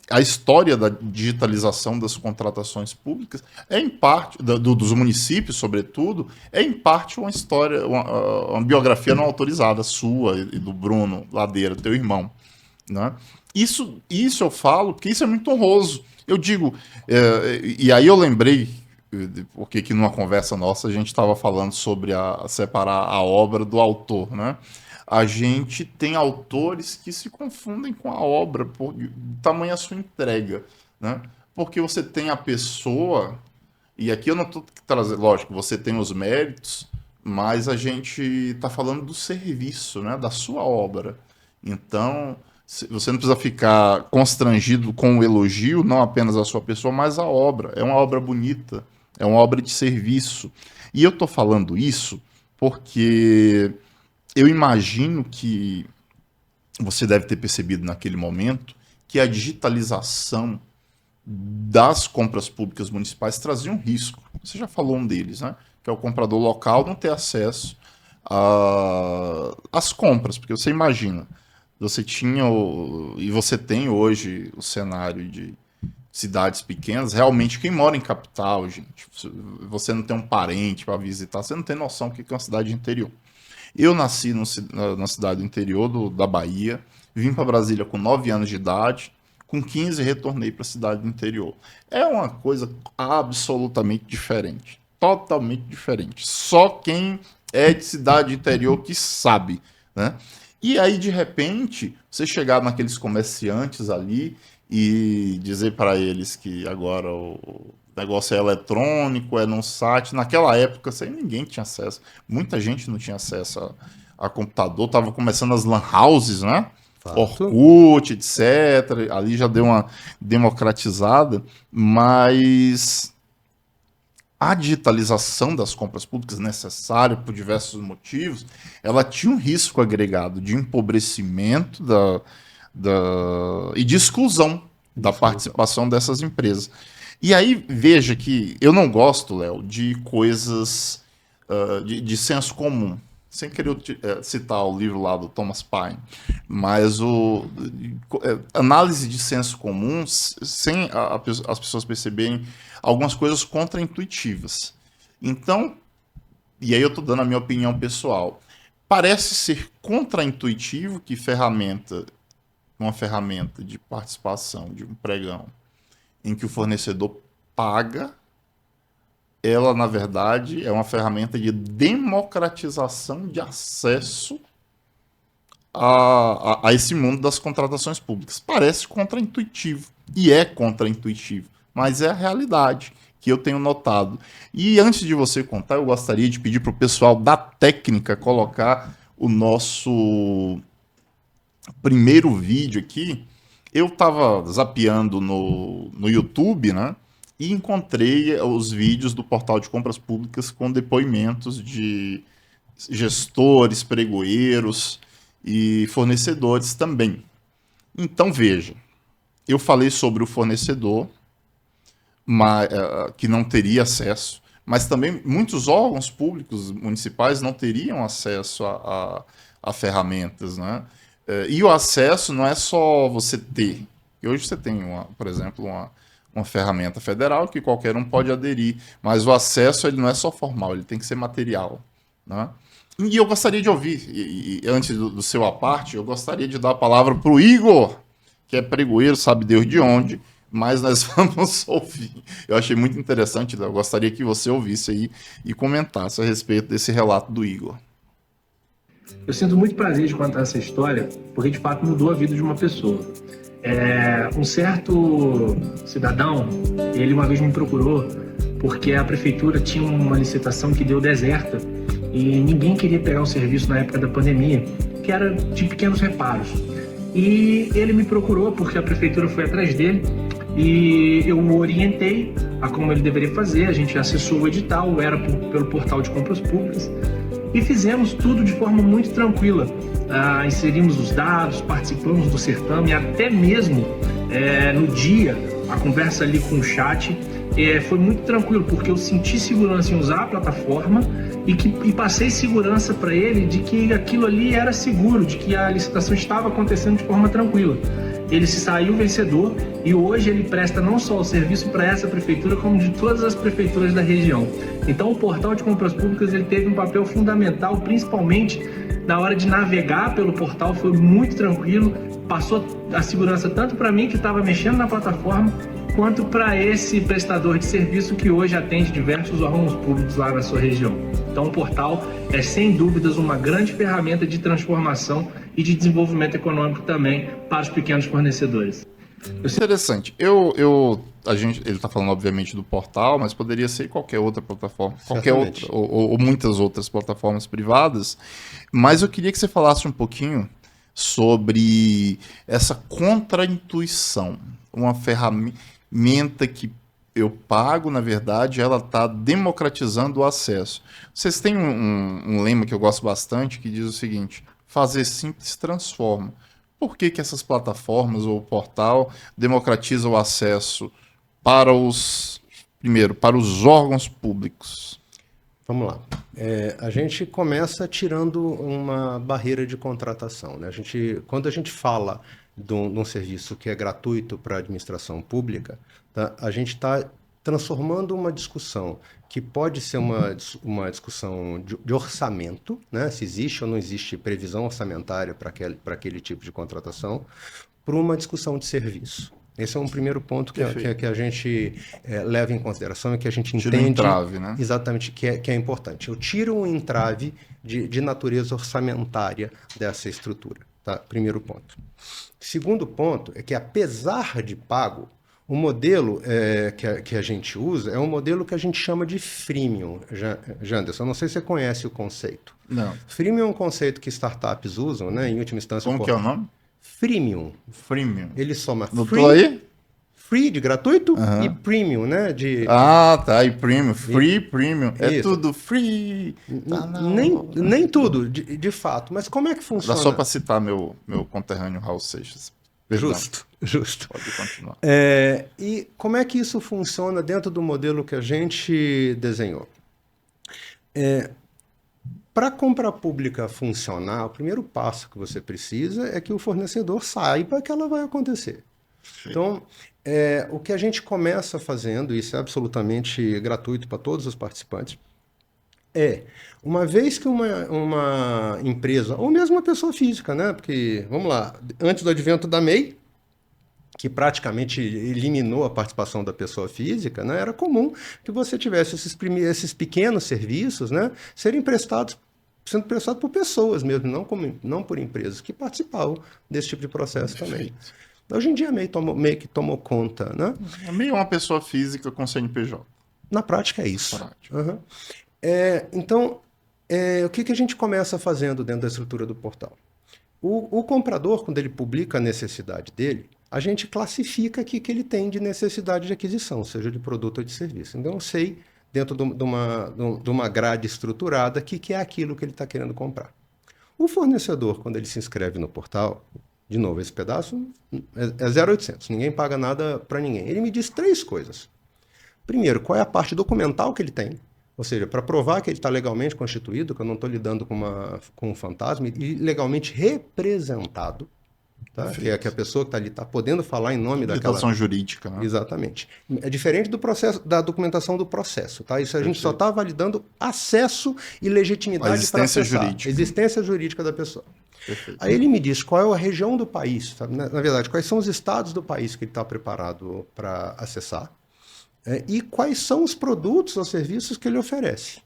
a história da digitalização das contratações públicas é, em parte, dos municípios, sobretudo, é, em parte, uma história, uma biografia não autorizada, sua e do Bruno Ladeira, teu irmão. né? Isso eu falo porque isso é muito honroso. Eu digo, e aí eu lembrei, porque que numa conversa nossa a gente estava falando sobre separar a obra do autor, né? A gente tem autores que se confundem com a obra por tamanha sua entrega, né? Porque você tem a pessoa, e aqui eu não estou trazendo, lógico, você tem os méritos, mas a gente está falando do serviço, né? Da sua obra. Então, você não precisa ficar constrangido com o elogio, não apenas a sua pessoa, mas a obra. É uma obra bonita, é uma obra de serviço. E eu estou falando isso porque eu imagino que você deve ter percebido naquele momento que a digitalização das compras públicas municipais trazia um risco. Você já falou um deles, né? Que é o comprador local não ter acesso às compras, porque você imagina, você tinha e você tem hoje o cenário de cidades pequenas, realmente quem mora em capital, gente, você não tem um parente para visitar, você não tem noção do que é uma cidade interior. Eu nasci na cidade do interior da Bahia, vim para Brasília com 9 anos de idade, com 15 retornei para a cidade do interior. É uma coisa absolutamente diferente, totalmente diferente. Só quem é de cidade interior que sabe, né? E aí, de repente, você chegar naqueles comerciantes ali e dizer para eles que agora o negócio é eletrônico, é num site. Naquela época, ninguém tinha acesso. Muita gente não tinha acesso a computador. Tava começando as lan houses, né? Fato. Orkut, etc. Ali já deu uma democratizada, mas a digitalização das compras públicas, necessária por diversos motivos, ela tinha um risco agregado de empobrecimento e de exclusão da participação dessas empresas. E aí, veja que eu não gosto, Léo, de coisas de senso comum. Sem querer citar o livro lá do Thomas Paine, mas análise de senso comum sem as pessoas perceberem algumas coisas contraintuitivas. Então, e aí eu estou dando a minha opinião pessoal, parece ser contraintuitivo que uma ferramenta de participação de um pregão em que o fornecedor paga, ela, na verdade, é uma ferramenta de democratização de acesso a esse mundo das contratações públicas. Parece contraintuitivo, e é contraintuitivo, mas é a realidade que eu tenho notado. E antes de você contar, eu gostaria de pedir para o pessoal da técnica colocar o nosso primeiro vídeo aqui. Eu estava zapeando no YouTube, né? E encontrei os vídeos do portal de compras públicas com depoimentos de gestores, pregoeiros e fornecedores também. Então, veja, eu falei sobre o fornecedor que não teria acesso, mas também muitos órgãos públicos municipais não teriam acesso a ferramentas, né? E o acesso não é só você ter. E hoje você tem, por exemplo, uma ferramenta federal que qualquer um pode aderir, mas o acesso ele não é só formal, ele tem que ser material, né? E eu gostaria de ouvir, antes do seu à parte, eu gostaria de dar a palavra para o Igor, que é pregoeiro, sabe Deus de onde, mas nós vamos ouvir. Eu achei muito interessante, eu gostaria que você ouvisse aí e comentasse a respeito desse relato do Igor. Eu sinto muito prazer de contar essa história, porque de fato mudou a vida de uma pessoa. Um certo cidadão, ele uma vez me procurou porque a prefeitura tinha uma licitação que deu deserta e ninguém queria pegar o serviço na época da pandemia, que era de pequenos reparos. E ele me procurou porque a prefeitura foi atrás dele e eu o orientei a como ele deveria fazer. A gente acessou o edital, era pelo portal de compras públicas, e fizemos tudo de forma muito tranquila. Inserimos os dados, participamos do certame, até mesmo no dia, a conversa ali com o chat foi muito tranquilo, porque eu senti segurança em usar a plataforma e passei segurança para ele de que aquilo ali era seguro, de que a licitação estava acontecendo de forma tranquila. ele se saiu vencedor e hoje ele presta não só o serviço para essa prefeitura, como de todas as prefeituras da região. Então o portal de compras públicas ele teve um papel fundamental, principalmente na hora de navegar pelo portal, foi muito tranquilo, passou a segurança tanto para mim que estava mexendo na plataforma, quanto para esse prestador de serviço que hoje atende diversos órgãos públicos lá na sua região. Então o portal é sem dúvidas uma grande ferramenta de transformação e de desenvolvimento econômico também para os pequenos fornecedores. Interessante. Ele está falando obviamente do portal, mas poderia ser qualquer outra plataforma, qualquer outra, ou muitas outras plataformas privadas. Mas eu queria que você falasse um pouquinho sobre essa contraintuição, uma ferramenta que eu pago, na verdade, ela está democratizando o acesso. Vocês têm um lema que eu gosto bastante que diz o seguinte: fazer simples transforma. Por que essas plataformas ou o portal democratizam o acesso para para os órgãos públicos? Vamos lá. A gente começa tirando uma barreira de contratação, né? Quando a gente fala de um serviço que é gratuito para a administração pública, tá? A gente está transformando uma discussão que pode ser uma discussão de orçamento, né? Se existe ou não existe previsão orçamentária para aquele tipo de contratação, para uma discussão de serviço. Esse é um primeiro ponto que a gente leva em consideração e que a gente entende um entrave, né? Exatamente, que é importante. Eu tiro um entrave de natureza orçamentária dessa estrutura. Tá? Primeiro ponto. Segundo ponto é que, apesar de pago, o modelo que a gente usa é um modelo que a gente chama de freemium, Janderson. Não sei se você conhece o conceito. Não. Freemium é um conceito que startups usam, né? Em última instância. Como que é o nome? Freemium. Freemium. Ele soma Notou aí? Free de gratuito e premium, né? Tá. E premium. Free, premium. É Isso. tudo free. Nem tudo, de fato. Mas como é que funciona? Dá só para citar meu conterrâneo Raul Seixas. Perdão. Justo. Pode continuar. E como é que isso funciona dentro do modelo que a gente desenhou? Para a compra pública funcionar, o primeiro passo que você precisa é que o fornecedor saiba que ela vai acontecer. Sim. Então, o que a gente começa fazendo, isso é absolutamente gratuito para todos os participantes, uma vez que uma empresa, ou mesmo uma pessoa física, né? Porque, vamos lá, antes do advento da MEI, que praticamente eliminou a participação da pessoa física, né? Era comum que você tivesse esses pequenos serviços, né? Sendo prestados por pessoas mesmo, não por empresas que participavam desse tipo de processo também. Hoje em dia a MEI tomou conta, né? A MEI é uma pessoa física com CNPJ. Na prática é isso. Uhum. Então, o que a gente começa fazendo dentro da estrutura do portal? O comprador, quando ele publica a necessidade dele, a gente classifica o que ele tem de necessidade de aquisição, seja de produto ou de serviço. Então, eu sei, dentro de uma grade estruturada, o que é aquilo que ele está querendo comprar. O fornecedor, quando ele se inscreve no portal, de novo, esse pedaço é 0,800, ninguém paga nada para ninguém. Ele me diz 3 coisas. Primeiro, qual é a parte documental que ele tem, ou seja, para provar que ele está legalmente constituído, que eu não estou lidando com um fantasma, e legalmente representado. Tá? Que a pessoa que está ali está podendo falar em nome daquela... Habilitação jurídica, né? Exatamente. É diferente do processo, da documentação do processo, tá? Isso a gente só está validando acesso e legitimidade para acessar. Jurídica. Existência jurídica da pessoa. Perfeito. Aí ele me diz qual é a região do país, tá? Na verdade, quais são os estados do país que ele está preparado para acessar, e quais são os produtos ou serviços que ele oferece.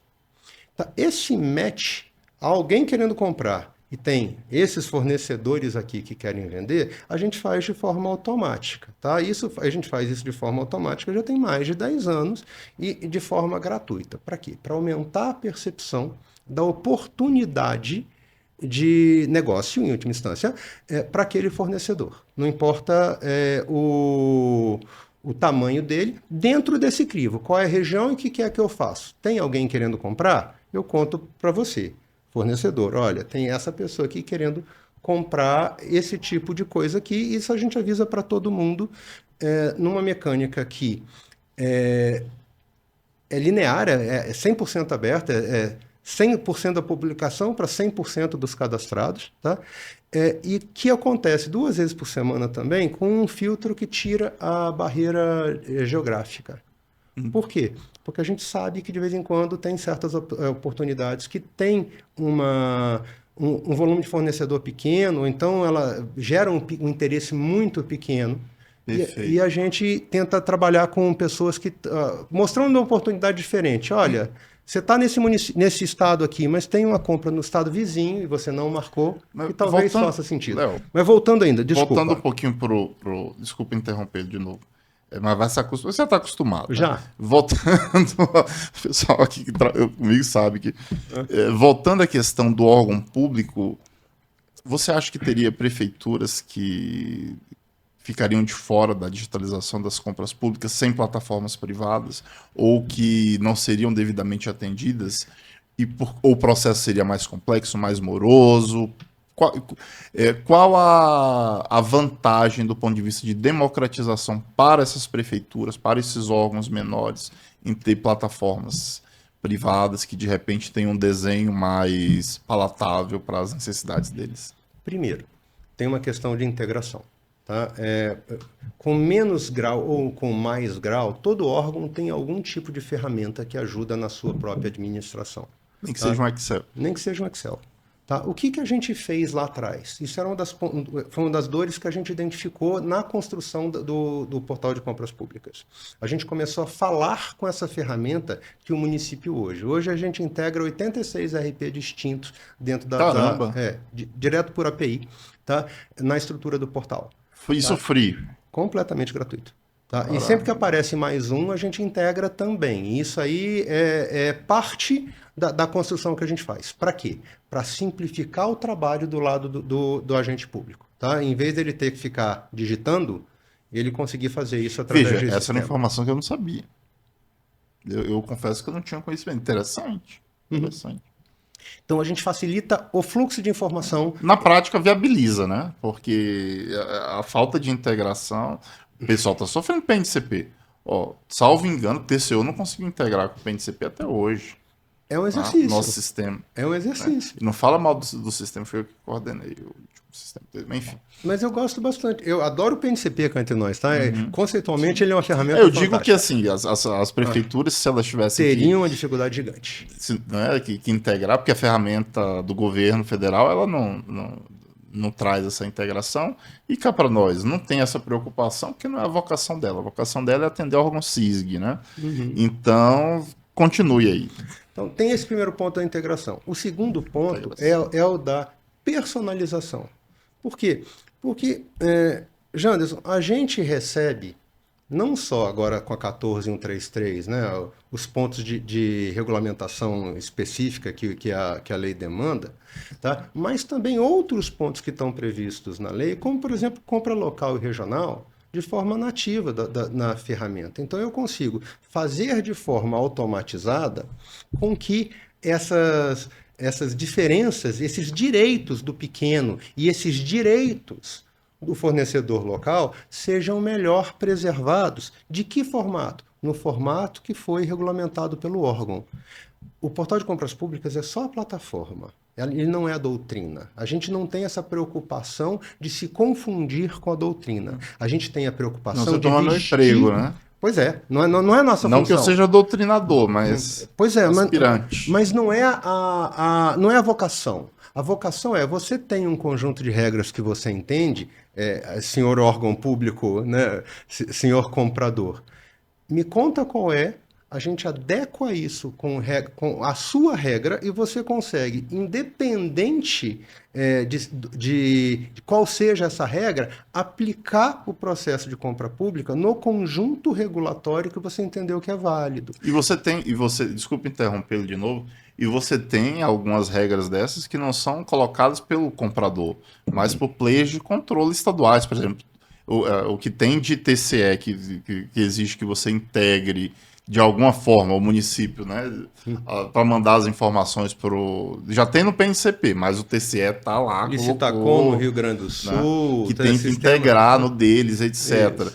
Tá? Esse match, alguém querendo comprar, e tem esses fornecedores aqui que querem vender, a gente faz de forma automática. Tá? A gente faz isso de forma automática já tem mais de 10 anos e de forma gratuita. Para quê? Para aumentar a percepção da oportunidade de negócio, em última instância, para aquele fornecedor. Não importa o tamanho dele, dentro desse crivo. Qual é a região e o que é que eu faço? Tem alguém querendo comprar? Eu conto para você. Fornecedor, olha, tem essa pessoa aqui querendo comprar esse tipo de coisa aqui, e isso a gente avisa para todo mundo numa mecânica que é linear, é 100% aberta, 100% da publicação para 100% dos cadastrados, tá? E que acontece 2 vezes por semana também com um filtro que tira a barreira geográfica. Por quê? Porque a gente sabe que de vez em quando tem certas oportunidades que tem um volume de fornecedor pequeno, então ela gera um interesse muito pequeno. E a gente tenta trabalhar com pessoas que mostrando uma oportunidade diferente. Olha, você está nesse estado aqui, mas tem uma compra no estado vizinho e você não marcou, e talvez faça sentido. Léo, mas voltando ainda, desculpa. Voltando um pouquinho desculpa interromper de novo. Mas vai se acostumar. Você está acostumado. Já. Né? Voltando. O pessoal aqui comigo sabe que. Voltando à questão do órgão público, você acha que teria prefeituras que ficariam de fora da digitalização das compras públicas sem plataformas privadas ou que não seriam devidamente atendidas ou o processo seria mais complexo, mais moroso? Qual a vantagem do ponto de vista de democratização para essas prefeituras, para esses órgãos menores, em ter plataformas privadas que de repente têm um desenho mais palatável para as necessidades deles? Primeiro, tem uma questão de integração. Tá? Com menos grau ou com mais grau, todo órgão tem algum tipo de ferramenta que ajuda na sua própria administração. Nem que seja um Excel. Nem que seja um Excel. Tá? O que a gente fez lá atrás? Isso era foi uma das dores que a gente identificou na construção do portal de compras públicas. A gente começou a falar com essa ferramenta que o município hoje. Hoje a gente integra 86 RP distintos dentro direto por API, tá? Na estrutura do portal. Isso free. Completamente gratuito. Tá? E sempre que aparece mais um, a gente integra também. Isso aí é parte da construção que a gente faz. Para quê? Para simplificar o trabalho do lado do agente público. Tá? Em vez dele ter que ficar digitando, ele conseguir fazer isso através de essa era uma informação que eu não sabia. Eu confesso que eu não tinha conhecimento. Interessante. Interessante. Então a gente facilita o fluxo de informação. Na prática viabiliza, né? Porque a falta de integração, o pessoal está sofrendo PNCP. Salvo engano, o TCU não conseguiu integrar com o PNCP até hoje. É um exercício. Nosso sistema. É um exercício. Né? Não fala mal do sistema, foi eu que coordenei o sistema dele. Enfim. Mas eu gosto bastante. Eu adoro o PNCP cá entre nós, tá? Conceitualmente ele é uma ferramenta Eu digo que assim, as prefeituras, se elas tivessem teriam uma dificuldade gigante. Que integrar, porque a ferramenta do governo federal, ela não traz essa integração. E cá para nós, não tem essa preocupação, porque não é a vocação dela. A vocação dela é atender órgão CISG, né? Então, continue aí. Então, tem esse primeiro ponto da integração. O segundo ponto é o da personalização. Por quê? Porque, Janderson, a gente recebe, não só agora com a 14133, né, os pontos de regulamentação específica que a lei demanda, tá? Mas também outros pontos que estão previstos na lei, como, por exemplo, compra local e regional, de forma nativa na ferramenta. Então, eu consigo fazer de forma automatizada com que essas diferenças, esses direitos do pequeno e esses direitos do fornecedor local sejam melhor preservados. De que formato? No formato que foi regulamentado pelo órgão. O portal de compras públicas é só a plataforma. Ele não é a doutrina. A gente não tem essa preocupação de se confundir com a doutrina. A gente tem a preocupação de tomar meu emprego, né? Pois é, não é a nossa função. Não que eu seja doutrinador, mas aspirante. Mas não é não é a vocação. A vocação é, você tem um conjunto de regras que você entende, senhor órgão público, né, senhor comprador. Me conta qual é, a gente adequa isso com a sua regra e você consegue, independente de qual seja essa regra, aplicar o processo de compra pública no conjunto regulatório que você entendeu que é válido. Desculpe interrompê-lo de novo, e você tem algumas regras dessas que não são colocadas pelo comprador, mas por players de controle estaduais, por exemplo, o que tem de TCE que exige que você integre de alguma forma o município, né, para mandar as informações já tem no PNCP, mas o TCE está lá. Licitacom no Rio Grande do Sul, né, que tem que integrar no deles, etc.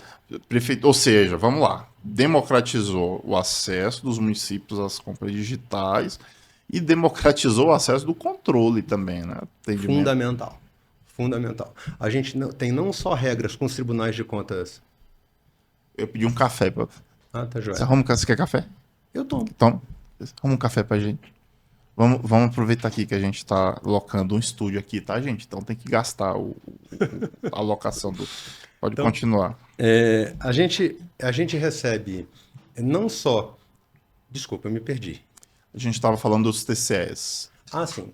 Ou seja, vamos lá, democratizou o acesso dos municípios às compras digitais e democratizou o acesso do controle também, né? Fundamental. A gente tem não só regras com os tribunais de contas. Eu pedi um café. Ah, tá joia. Você quer café? Eu tomo. Então, arruma um café pra gente. Vamos aproveitar aqui que a gente tá locando um estúdio aqui, tá, gente? Então tem que gastar a locação do... Pode Então, continuar. A gente recebe não só... Desculpa, eu me perdi. A gente estava falando dos TCEs. Ah, sim.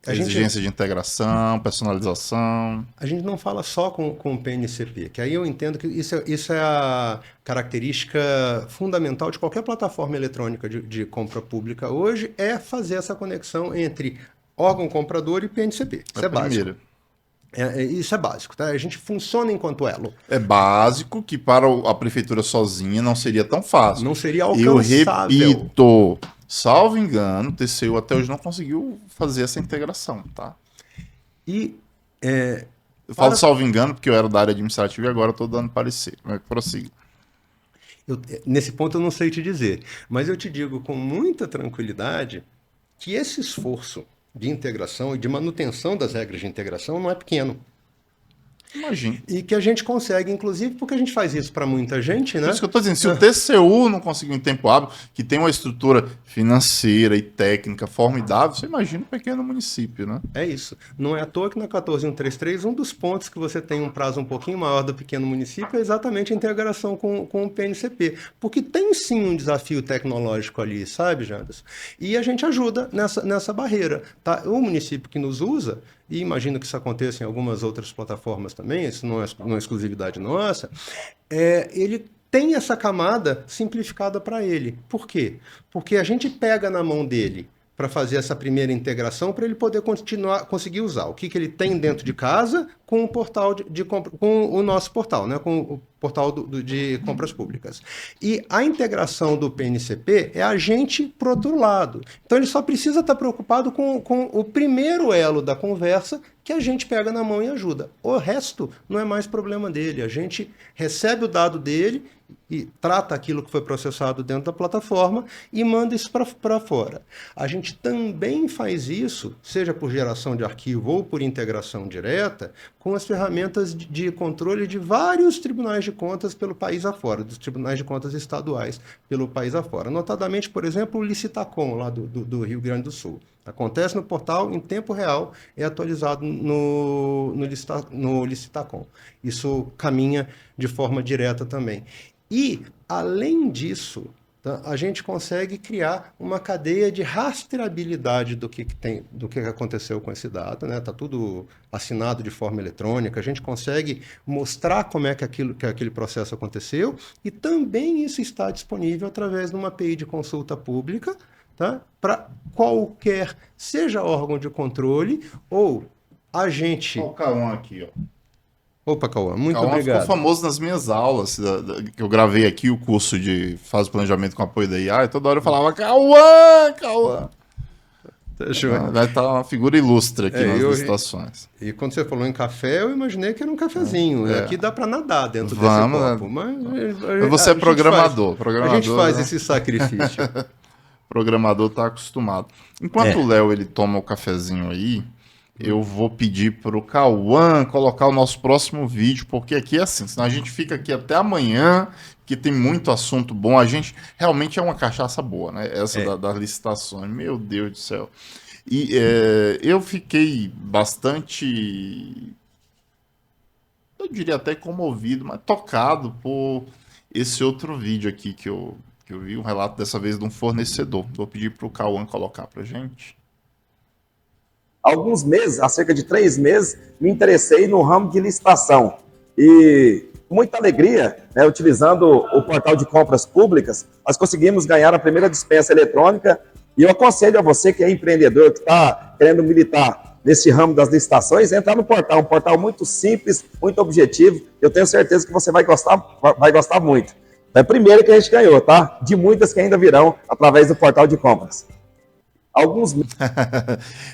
Exigência de integração, personalização. A gente não fala só com o PNCP, que aí eu entendo que isso é a característica fundamental de qualquer plataforma eletrônica de compra pública hoje, é fazer essa conexão entre órgão comprador e PNCP. Isso é básico. Isso é básico, tá? A gente funciona enquanto elo. É básico que para a prefeitura sozinha não seria tão fácil. Não seria alcançável. Eu repito, salvo engano, o TCU até hoje não conseguiu fazer essa integração, tá? Eu falo salvo engano porque eu era da área administrativa e agora estou dando parecer. Mas prossiga. Nesse ponto eu não sei te dizer, mas eu te digo com muita tranquilidade que esse esforço de integração e de manutenção das regras de integração não é pequeno. Imagina. E que a gente consegue, inclusive, porque a gente faz isso para muita gente, né? Por isso que eu estou dizendo, se o TCU não conseguiu em tempo hábil, que tem uma estrutura financeira e técnica formidável, você imagina um pequeno município, né? É isso. Não é à toa que na 14133, um dos pontos que você tem um prazo um pouquinho maior do pequeno município é exatamente a integração com o PNCP. Porque tem sim um desafio tecnológico ali, sabe, Janderson? E a gente ajuda nessa barreira, tá? O município que nos usa, e imagino que isso aconteça em algumas outras plataformas também, isso não é exclusividade nossa, ele tem essa camada simplificada para ele. Por quê? Porque a gente pega na mão dele para fazer essa primeira integração para ele poder conseguir usar o que ele tem dentro de casa com o portal com o nosso portal, né? Com o portal de compras públicas. E a integração do PNCP é a gente para outro lado. Então ele só precisa estar preocupado com o primeiro elo da conversa que a gente pega na mão e ajuda. O resto não é mais problema dele. A gente recebe o dado dele e trata aquilo que foi processado dentro da plataforma e manda isso para fora. A gente também faz isso, seja por geração de arquivo ou por integração direta, com as ferramentas de controle de vários tribunais de contas pelo país afora, dos tribunais de contas estaduais pelo país afora. Notadamente, por exemplo, o Licitacom, lá do Rio Grande do Sul. Acontece no portal em tempo real, é atualizado no Licitacom. Isso caminha de forma direta também. E, além disso, tá, a gente consegue criar uma cadeia de rastreabilidade do que aconteceu com esse dado, né? Tá tudo assinado de forma eletrônica, a gente consegue mostrar como é que aquele processo aconteceu e também isso está disponível através de uma API de consulta pública, tá? Para qualquer, seja órgão de controle ou agente... Olha o Cauã aqui, ó. Opa, Cauã, muito Cauã obrigado. ficou famoso nas minhas aulas, que eu gravei aqui o curso de faz planejamento com apoio da IA, e toda hora eu falava, Cauã! Vai estar uma figura ilustre aqui nas licitações. E quando você falou em café, eu imaginei que era um cafezinho. Aqui dá para nadar dentro desse copo. Mas você é programador. A gente faz esse sacrifício. O programador está acostumado. Enquanto o Léo ele toma o cafezinho aí, eu vou pedir para o Cauã colocar o nosso próximo vídeo, porque aqui é assim, senão a gente fica aqui até amanhã, que tem muito assunto bom. A gente realmente é uma cachaça boa, né? Essa das licitações. Meu Deus do céu. E eu fiquei bastante, eu diria até comovido, mas tocado por esse outro vídeo aqui que eu vi, um relato dessa vez de um fornecedor. Vou pedir para o Cauã colocar para gente. Alguns meses, há cerca de 3 meses, me interessei no ramo de licitação. E, com muita alegria, né, utilizando o portal de compras públicas, nós conseguimos ganhar a primeira dispensa eletrônica. E eu aconselho a você que é empreendedor, que está querendo militar nesse ramo das licitações, entrar no portal. Um portal muito simples, muito objetivo. Eu tenho certeza que você vai gostar muito. É a primeira que a gente ganhou, tá? De muitas que ainda virão através do portal de compras.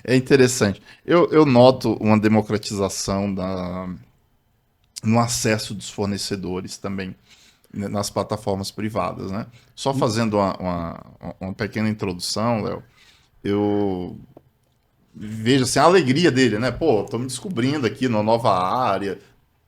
É interessante. Eu noto uma democratização no acesso dos fornecedores também nas plataformas privadas, né? Só fazendo uma pequena introdução, Léo, eu veja assim, a alegria dele, né? Pô, tô me descobrindo aqui numa nova área.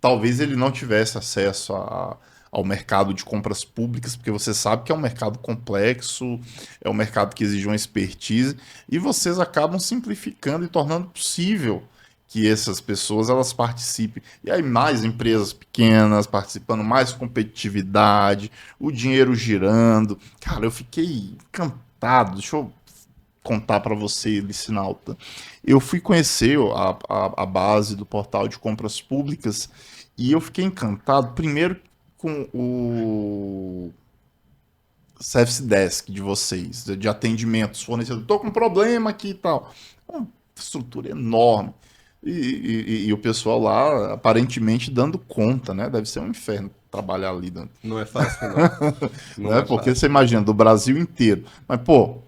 Talvez ele não tivesse acesso ao mercado de compras públicas, porque você sabe que é um mercado complexo, é um mercado que exige uma expertise, e vocês acabam simplificando e tornando possível que essas pessoas elas participem. E aí mais empresas pequenas participando, mais competitividade, o dinheiro girando. Cara, eu fiquei encantado. Deixa eu contar para você, Licinalta. Eu fui conhecer a base do portal de compras públicas e eu fiquei encantado, primeiro, com o Service Desk de vocês, de atendimentos, fornecedor. Estou com um problema aqui e tal. Uma estrutura enorme. E o pessoal lá, aparentemente, dando conta, né? Deve ser um inferno trabalhar ali dentro. Não é fácil, não. Não Né? é Porque fácil. você imagina, do Brasil inteiro. Mas, pô,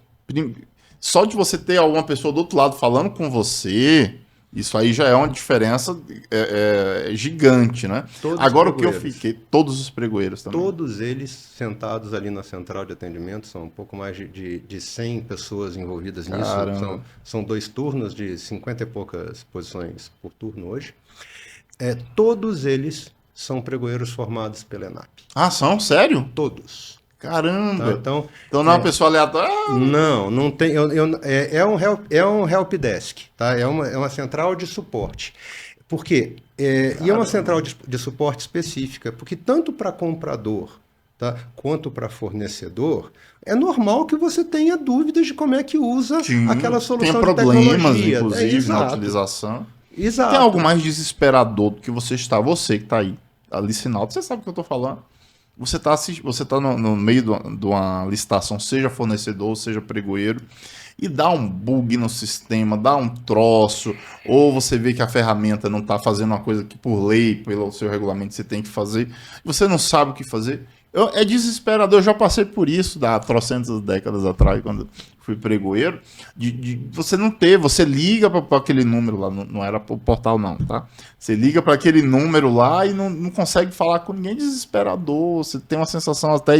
só de você ter alguma pessoa do outro lado falando com você, isso aí já é uma diferença gigante, né? Todos os Agora o que eu pregoeiros. fiquei, todos os pregoeiros também. Todos eles sentados ali na central de atendimento, são um pouco mais de 100 pessoas envolvidas nisso. Caramba. São 2 turnos de 50 e poucas posições por turno hoje. Todos eles são pregoeiros formados pela ENAP. Ah, são? Sério? Todos. Tá? Caramba. Então, Então não é uma pessoa aleatória. não tem. É um help desk, tá? É uma central de suporte. Por quê? E é uma central de suporte específica, porque tanto para comprador, tá, quanto para fornecedor, é normal que você tenha dúvidas de como é que usa Sim, aquela solução tem de problemas, tecnologia. inclusive, na Exato. utilização. Exato. Tem algo mais desesperador do que você que está aí, ali sinal, você sabe o que eu estou falando. Você tá no meio de uma licitação, seja fornecedor, seja pregoeiro, e dá um bug no sistema, dá um troço, ou você vê que a ferramenta não está fazendo uma coisa que por lei, pelo seu regulamento, você tem que fazer, você não sabe o que fazer. É desesperador, eu já passei por isso há trocentas décadas atrás, quando fui pregoeiro, de você não ter, você liga para aquele número lá, não era o portal não, tá? Você liga para aquele número lá e não consegue falar com ninguém, desesperador, você tem uma sensação até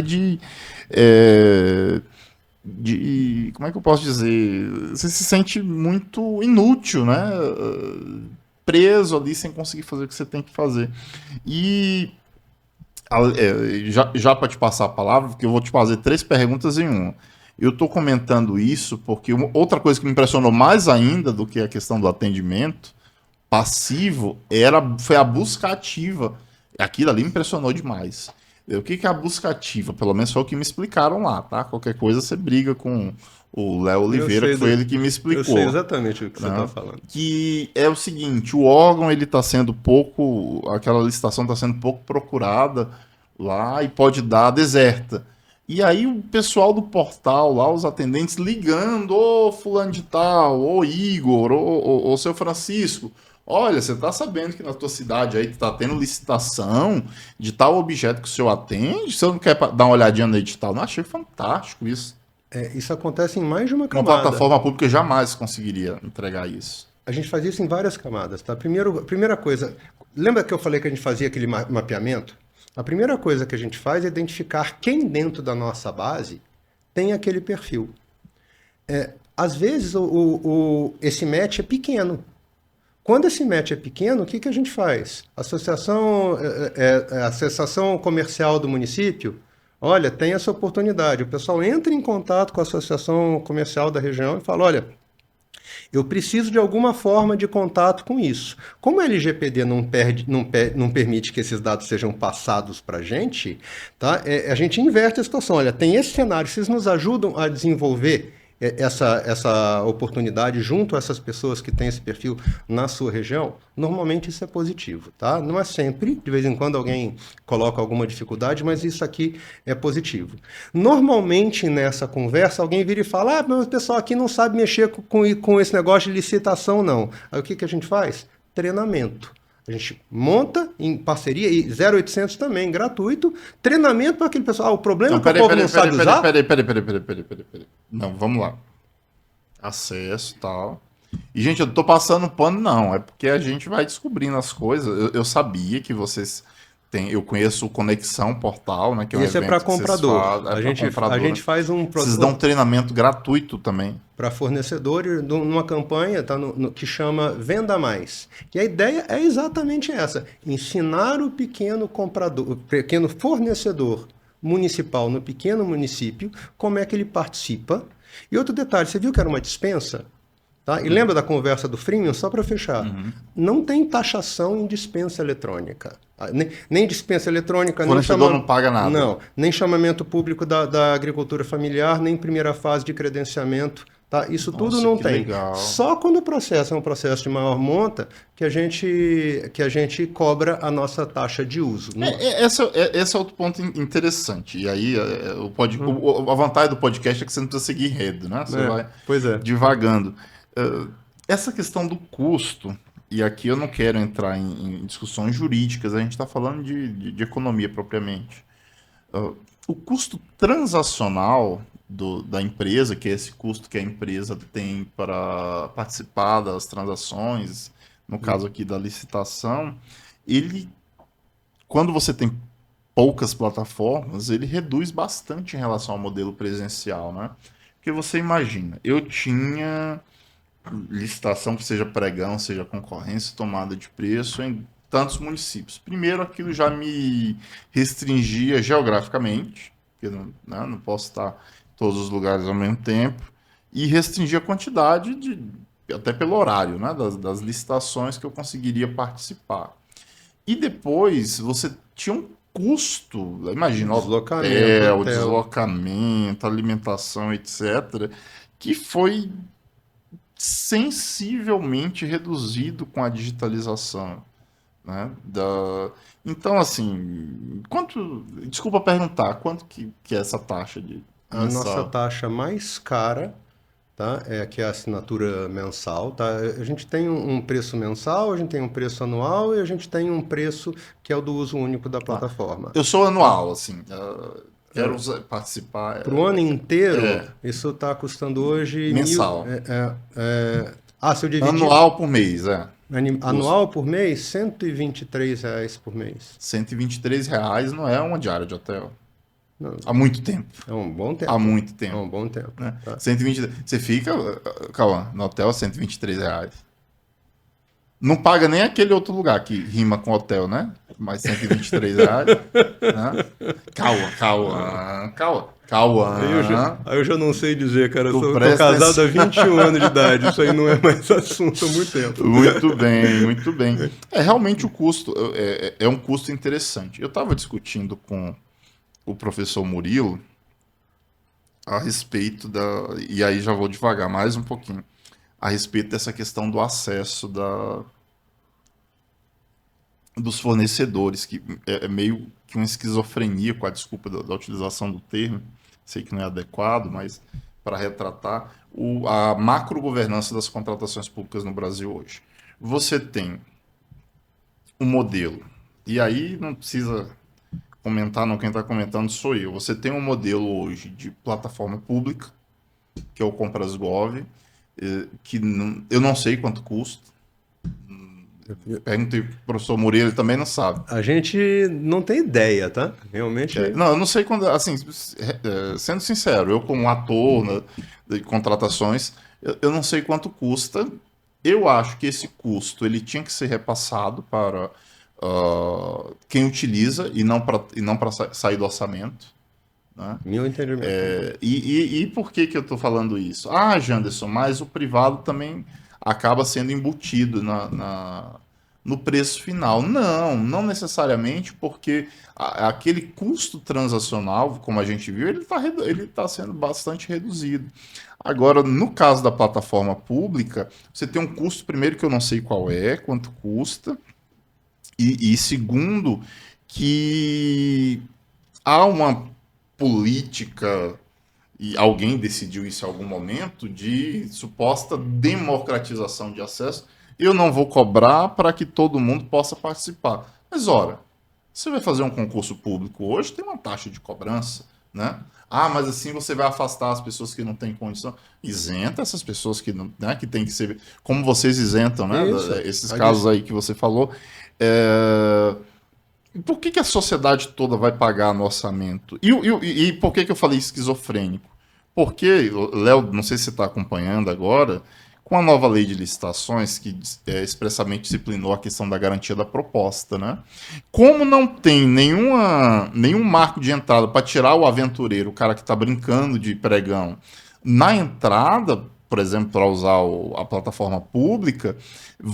como é que eu posso dizer? Você se sente muito inútil, né? Preso ali sem conseguir fazer o que você tem que fazer. E já para te passar a palavra, porque eu vou te fazer 3 perguntas em uma. Eu estou comentando isso porque outra coisa que me impressionou mais ainda do que a questão do atendimento passivo foi a busca ativa. Aquilo ali me impressionou demais. O que é a busca ativa? Pelo menos foi o que me explicaram lá, tá? Qualquer coisa você briga com o Léo Oliveira, que foi ele que me explicou. Eu sei exatamente o que você está falando. Que é o seguinte, o órgão ele está sendo aquela licitação está sendo pouco procurada lá e pode dar deserta. E aí o pessoal do portal lá, os atendentes ligando, ô fulano de tal, ô Igor, ô seu Francisco, olha, você tá sabendo que na tua cidade aí tá tendo licitação de tal objeto que o senhor atende? Você não quer dar uma olhadinha no edital? Não, achei fantástico isso. Isso acontece em mais de uma Uma camada. plataforma pública jamais conseguiria entregar isso. A gente faz isso em várias camadas, tá? Primeira coisa, lembra que eu falei que a gente fazia aquele mapeamento? A primeira coisa que a gente faz é identificar quem dentro da nossa base tem aquele perfil. Às vezes esse match é pequeno. Quando esse match é pequeno, o que a gente faz? A Associação Comercial do município, olha, tem essa oportunidade. O pessoal entra em contato com a Associação Comercial da região e fala, olha, eu preciso de alguma forma de contato com isso. Como a LGPD não permite que esses dados sejam passados para a gente, tá? A gente inverte a situação. Olha, tem esse cenário, vocês nos ajudam a desenvolver essa oportunidade junto a essas pessoas que têm esse perfil na sua região? Normalmente isso é positivo, tá? Não é sempre, de vez em quando alguém coloca alguma dificuldade, mas isso aqui é positivo. Normalmente nessa conversa alguém vira e fala, mas o pessoal aqui não sabe mexer com esse negócio de licitação não. Aí o que a gente faz? Treinamento. A gente monta em parceria, e 0800 também, gratuito, treinamento para aquele pessoal. O problema é que o povo não sabe usar... Peraí. Não, vamos lá. Acesso e tal. E, gente, eu não tô passando pano, não. É porque a gente vai descobrindo as coisas. Eu sabia que vocês Eu conheço o Conexão Portal, né? Que é um Esse é evento para que vocês comprador. fazem, A gente faz um Vocês dão um treinamento gratuito também. para fornecedores numa campanha que chama Venda Mais. E a ideia é exatamente essa: ensinar o pequeno comprador, o pequeno fornecedor municipal no pequeno município, como é que ele participa. E outro detalhe, você viu que era uma dispensa? Tá? E lembra da conversa do freemium? Só para fechar. Não tem taxação em dispensa eletrônica. Nem dispensa eletrônica, O fornecedor não paga nada. Não, nem chamamento público da agricultura familiar, nem primeira fase de credenciamento. Tá? Isso tudo não tem. Legal. Só quando o processo é um processo de maior monta que a gente cobra a nossa taxa de uso. Esse é outro ponto interessante. E aí, a vantagem do podcast é que você não precisa seguir enredo, né? Você vai Pois é. divagando. Essa questão do custo, e aqui eu não quero entrar em discussões jurídicas, a gente está falando de economia propriamente. O custo transacional da empresa, que é esse custo que a empresa tem para participar das transações, no caso aqui da licitação, quando você tem poucas plataformas, ele reduz bastante em relação ao modelo presencial, né? Porque você imagina, eu tinha licitação que seja pregão, seja concorrência, tomada de preço em tantos municípios. Primeiro, aquilo já me restringia geograficamente, porque não posso estar em todos os lugares ao mesmo tempo, e restringia a quantidade, até pelo horário, né, das licitações que eu conseguiria participar. E depois, você tinha um custo, imagina, hotel, deslocamento, alimentação, etc., que foi sensivelmente reduzido com a digitalização, né? Então, assim, desculpa perguntar, quanto que é essa taxa de A nossa taxa mais cara, tá, que é a assinatura mensal, tá? A gente tem um preço mensal, a gente tem um preço anual e a gente tem um preço que é o do uso único da plataforma. Eu sou anual, assim, quero participar. Para o ano inteiro, isso está custando hoje... Mensal. Se eu dividir... Anual por mês, Anual por mês, R$ 123 por mês. R$ 123 não é uma diária de hotel. Não. Há muito tempo. É um bom tempo. Há muito tempo. É um bom tempo. Né? Tá. 123. Você fica, calma, no hotel, R$ 123. Não paga nem aquele outro lugar que rima com hotel, né? Mas R$ 123. Né? Calma. Aí eu já não sei dizer, cara. Eu tô presta casado há 21 anos de idade. Isso aí não é mais assunto há muito tempo. Muito bem, muito bem. Realmente o custo é um custo interessante. Eu estava discutindo com o professor Murilo a respeito e aí já vou devagar mais um pouquinho, a respeito dessa questão do acesso dos fornecedores, que é meio que uma esquizofrenia, com a desculpa da utilização do termo, sei que não é adequado, mas para retratar a macrogovernança das contratações públicas no Brasil hoje. Você tem um modelo, e aí não precisa comentar, não, quem está comentando sou eu. Você tem um modelo hoje de plataforma pública, que é o Comprasgov, que eu não sei quanto custa. Perguntei pro professor Murilo, ele também não sabe. A gente não tem ideia, tá? Realmente. Não, eu não sei quando. Assim, sendo sincero, eu como ator, né, de contratações, eu não sei quanto custa. Eu acho que esse custo ele tinha que ser repassado para quem utiliza e não para sair do orçamento. Né? Meu entendimento. E por que eu estou falando isso? Janderson, mas o privado também acaba sendo embutido no preço final. Não necessariamente, porque aquele custo transacional, como a gente viu, ele tá sendo bastante reduzido. Agora, no caso da plataforma pública, você tem um custo, primeiro, que eu não sei quanto custa, e segundo, que há uma política, e alguém decidiu isso em algum momento, de suposta democratização de acesso. Eu não vou cobrar para que todo mundo possa participar. Mas, ora, você vai fazer um concurso público hoje, tem uma taxa de cobrança, né? Mas assim você vai afastar as pessoas que não têm condição. Isenta essas pessoas que não, né, que tem que ser... Como vocês isentam, né? Esses casos aí que você falou. por que a sociedade toda vai pagar no orçamento? E por que eu falei esquizofrênico? Porque, Léo, não sei se você está acompanhando agora, com a nova lei de licitações, que expressamente disciplinou a questão da garantia da proposta, né? Como não tem nenhum marco de entrada para tirar o aventureiro, o cara que está brincando de pregão, na entrada, por exemplo, para usar a plataforma pública, um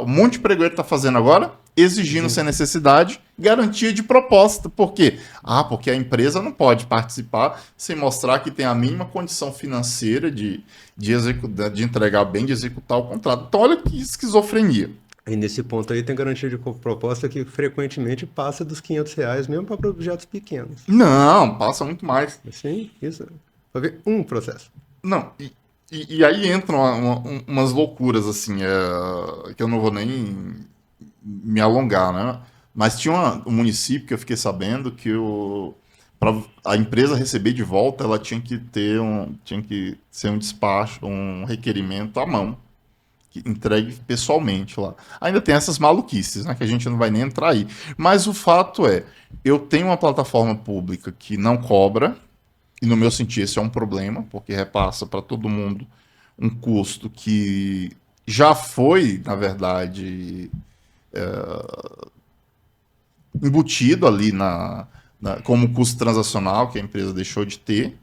monte de pregoeiro está fazendo agora? Exigindo sem necessidade garantia de proposta. Por quê? Porque a empresa não pode participar sem mostrar que tem a mínima condição financeira de entregar bem, de executar o contrato. Então, olha que esquizofrenia. E nesse ponto aí tem garantia de proposta que frequentemente passa dos R$ 500, mesmo para projetos pequenos. Não, passa muito mais. Sim, isso. Para ver um processo. Não, e aí entram umas loucuras, assim, que eu não vou nem me alongar, né? Mas tinha um município que eu fiquei sabendo que para a empresa receber de volta, ela tinha que ser um despacho, um requerimento à mão, que entregue pessoalmente lá. Ainda tem essas maluquices, né? Que a gente não vai nem entrar aí. Mas o fato é, eu tenho uma plataforma pública que não cobra, e no meu sentido esse é um problema, porque repassa para todo mundo um custo que já foi, na verdade, embutido ali como custo transacional que a empresa deixou de ter,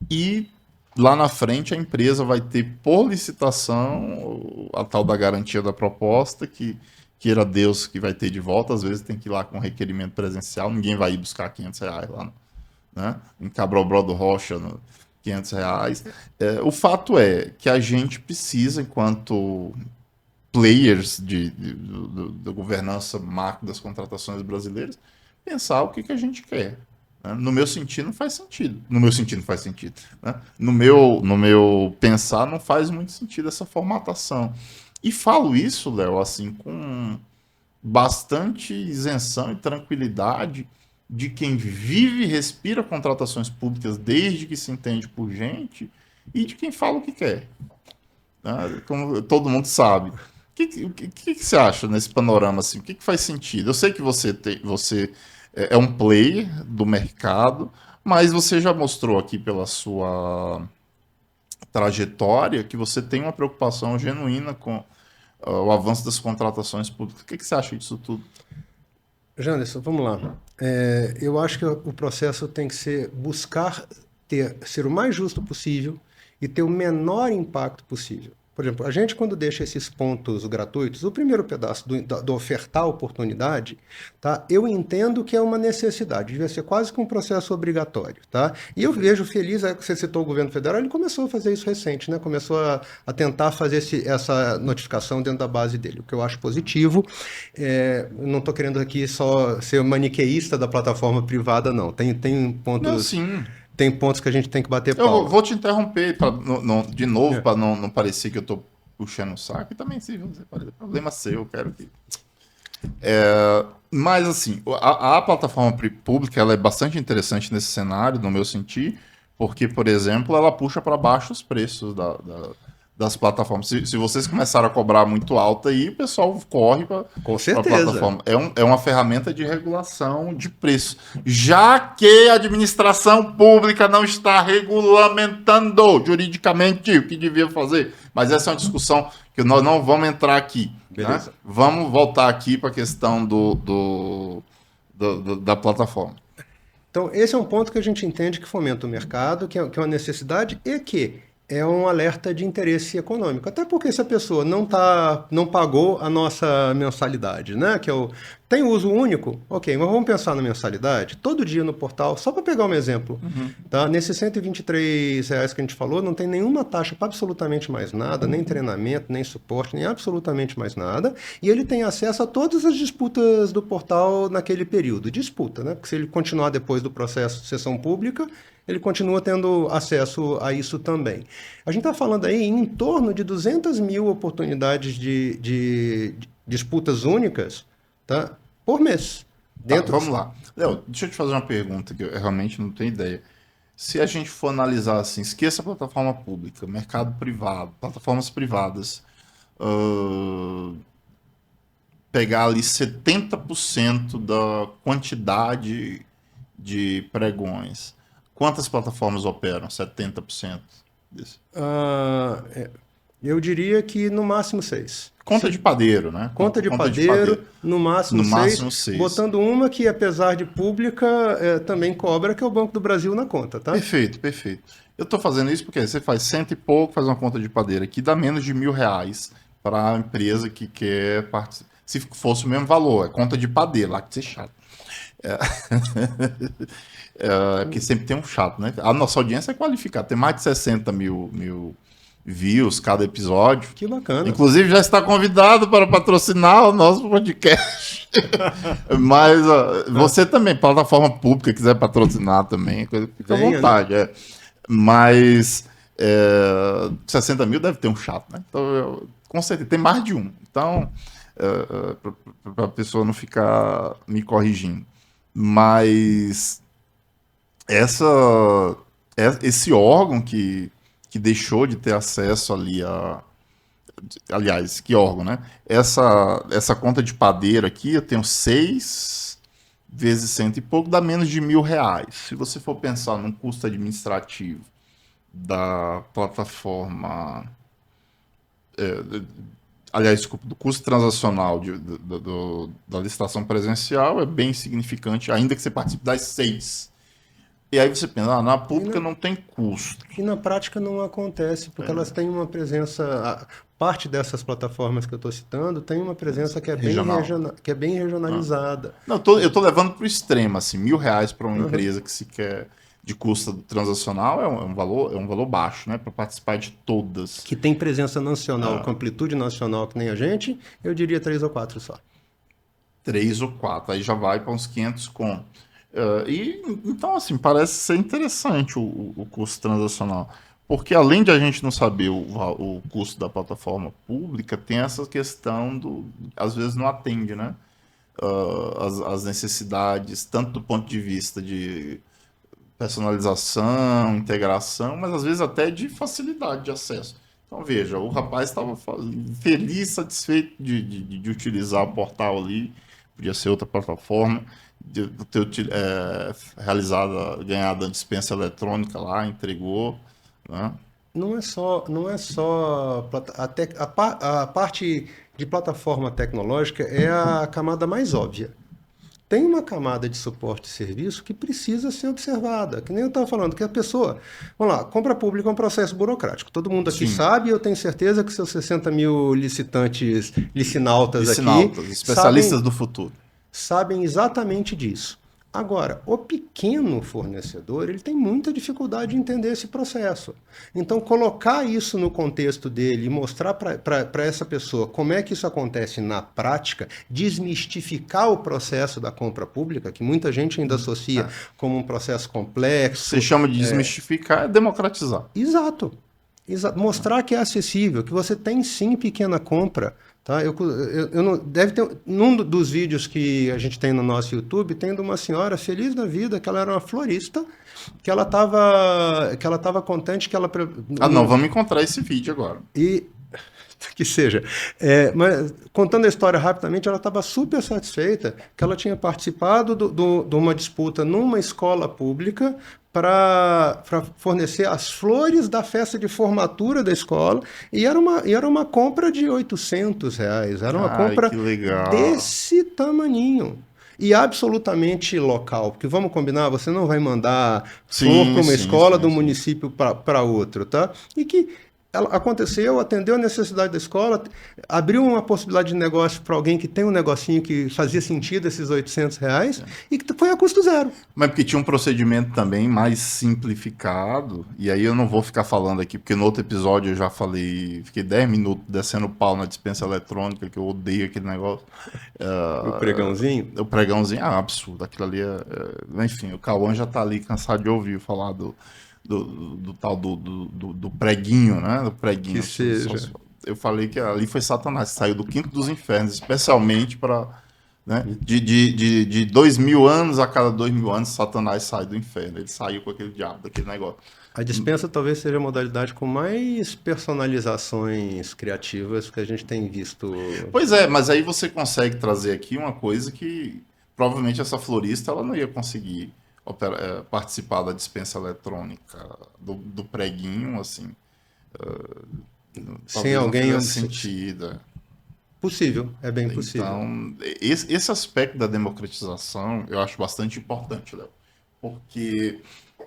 e lá na frente a empresa vai ter por licitação a tal da garantia da proposta, que queira Deus que vai ter de volta, às vezes tem que ir lá com requerimento presencial, ninguém vai ir buscar R$ 500 lá, né? Em Cabral do Rocha, R$ 500. O fato é que a gente precisa, enquanto players da governança macro das contratações brasileiras, pensar o que a gente quer. Né? No meu sentido, não faz sentido. No meu sentido, não faz sentido. Né? No meu pensar, não faz muito sentido essa formatação. E falo isso, Léo, assim, com bastante isenção e tranquilidade de quem vive e respira contratações públicas desde que se entende por gente e de quem fala o que quer. Né? Como todo mundo sabe. O que você acha nesse panorama? Assim? O que faz sentido? Eu sei que você é um player do mercado, mas você já mostrou aqui pela sua trajetória que você tem uma preocupação genuína com o avanço das contratações públicas. O que você acha disso tudo? Janderson, vamos lá. Eu acho que o processo tem que ser ser o mais justo possível e ter o menor impacto possível. Por exemplo, a gente quando deixa esses pontos gratuitos, o primeiro pedaço do ofertar a oportunidade, tá? Eu entendo que é uma necessidade, devia ser quase que um processo obrigatório, tá? E eu vejo feliz, que você citou o governo federal, ele começou a fazer isso recente, né? Começou a tentar fazer essa notificação dentro da base dele, o que eu acho positivo. Não estou querendo aqui só ser maniqueísta da plataforma privada, não. Tem pontos... Não, sim. Tem pontos que a gente tem que bater palma. Eu vou te interromper de novo, para não parecer que eu estou puxando o saco. E também, se você pode, problema seu, eu quero que... Mas, assim, a plataforma pública ela é bastante interessante nesse cenário, no meu sentir, porque, por exemplo, ela puxa para baixo os preços das plataformas. Se vocês começarem a cobrar muito alto aí, o pessoal corre para a plataforma. É uma ferramenta de regulação de preço. Já que a administração pública não está regulamentando juridicamente o que devia fazer. Mas essa é uma discussão que nós não vamos entrar aqui. Né? Vamos voltar aqui para a questão da plataforma. Então, esse é um ponto que a gente entende que fomenta o mercado, que é uma necessidade e que é um alerta de interesse econômico. Até porque se a pessoa não pagou a nossa mensalidade, né? Tem uso único? Ok, mas vamos pensar na mensalidade? Todo dia no portal, só para pegar um exemplo, tá? Nesses R$123 que a gente falou, não tem nenhuma taxa para absolutamente mais nada, nem treinamento, nem suporte, nem absolutamente mais nada. E ele tem acesso a todas as disputas do portal naquele período. Disputa, né? Porque se ele continuar depois do processo de sessão pública, ele continua tendo acesso a isso também. A gente está falando aí em torno de 200 mil oportunidades de disputas únicas, tá, por mês. Vamos lá. Léo, deixa eu te fazer uma pergunta que eu realmente não tenho ideia. Se a gente for analisar assim, esqueça a plataforma pública, mercado privado, plataformas privadas, pegar ali 70% da quantidade de pregões, quantas plataformas operam 70% disso? Eu diria que no máximo 6. Conta de padeiro, né? Conta de padeiro, no máximo 6. Botando uma que, apesar de pública, também cobra, que é o Banco do Brasil na conta, tá? Perfeito, perfeito. Eu estou fazendo isso porque você faz 100 e pouco, faz uma conta de padeiro aqui, dá menos de R$1.000 para a empresa que quer participar. Se fosse o mesmo valor, é conta de padeiro, lá que você é chato. Porque sempre tem um chato, né? A nossa audiência é qualificada, tem mais de 60 mil views cada episódio. Que bacana. Inclusive já está convidado para patrocinar o nosso podcast. Mas você também, plataforma pública, quiser patrocinar também, fica à vontade. Né? Mas 60 mil deve ter um chato, né? Então, com certeza, tem mais de um. Então, para a pessoa não ficar me corrigindo. Mas esse órgão que deixou de ter acesso ali a... Aliás, que órgão, né? Essa conta de padeiro aqui, eu tenho 6 vezes 100 e pouco, dá menos de R$1.000. Se você for pensar num custo administrativo da plataforma... aliás, desculpa, do custo transacional da licitação presencial é bem significante, ainda que você participe das 6. E aí você pensa, na pública não tem custo. E na prática não acontece, porque elas têm uma presença... Parte dessas plataformas que eu estou citando tem uma presença que é bem regionalizada. Não, eu estou levando para o extremo, assim, R$1.000 para uma empresa que se quer de custo transacional é um valor baixo, né? Para participar de todas. Que tem presença nacional, com amplitude nacional que nem a gente, eu diria 3 ou 4 só. 3 ou 4, aí já vai para uns 500 com. Então, assim, parece ser interessante o custo transacional. Porque além de a gente não saber o custo da plataforma pública, tem essa questão às vezes não atende, né? As necessidades, tanto do ponto de vista de personalização, integração, mas às vezes até de facilidade de acesso. Então veja, o rapaz estava feliz, satisfeito de utilizar o portal ali, podia ser outra plataforma, de ter ganhado a dispensa eletrônica lá, entregou. Né? Não é só a parte de plataforma tecnológica é a camada mais óbvia. Tem uma camada de suporte e serviço que precisa ser observada, que nem eu estava falando, que a pessoa... Vamos lá, compra pública é um processo burocrático. Todo mundo aqui sabe, e eu tenho certeza que seus 60 mil licinautas aqui... especialistas do futuro. Sabem exatamente disso. Agora, o pequeno fornecedor, ele tem muita dificuldade de entender esse processo. Então, colocar isso no contexto dele e mostrar para essa pessoa como é que isso acontece na prática, desmistificar o processo da compra pública, que muita gente ainda associa como um processo complexo. Você chama de desmistificar, é democratizar. Exato. Mostrar que é acessível, que você tem sim pequena compra. Tá? Deve ter num dos vídeos que a gente tem no nosso YouTube, tem de uma senhora feliz da vida, que ela era uma florista, que ela estava contente que ela... não, vamos encontrar esse vídeo agora. Que seja. Mas, contando a história rapidamente, ela estava super satisfeita que ela tinha participado de uma disputa numa escola pública para fornecer as flores da festa de formatura da escola, e era uma compra de R$800. Era uma compra desse tamaninho. E absolutamente local, porque vamos combinar, você não vai mandar flor para uma escola do município para outro, tá? E que aconteceu, atendeu a necessidade da escola, abriu uma possibilidade de negócio para alguém que tem um negocinho que fazia sentido, esses R$800, e que foi a custo zero. Mas porque tinha um procedimento também mais simplificado, e aí eu não vou ficar falando aqui, porque no outro episódio eu já falei, fiquei 10 minutos descendo o pau na dispensa eletrônica, que eu odeio aquele negócio. O pregãozinho? O pregãozinho é um absurdo, aquilo ali enfim, o Cauã já tá ali cansado de ouvir falar do tal do preguinho, né? Do preguinho. Que seja. Eu falei que ali foi Satanás, saiu do quinto dos infernos, especialmente para... Né? De 2000 anos a cada 2000 anos, Satanás sai do inferno. Ele saiu com aquele diabo daquele negócio. A dispensa talvez seja a modalidade com mais personalizações criativas que a gente tem visto. Pois é, mas aí você consegue trazer aqui uma coisa que provavelmente essa florista ela não ia conseguir participar da dispensa eletrônica, do preguinho, assim. Sem Talvez não alguém. fizesse sentido. Possível, é bem possível. Então, esse aspecto da democratização eu acho bastante importante, Léo. Porque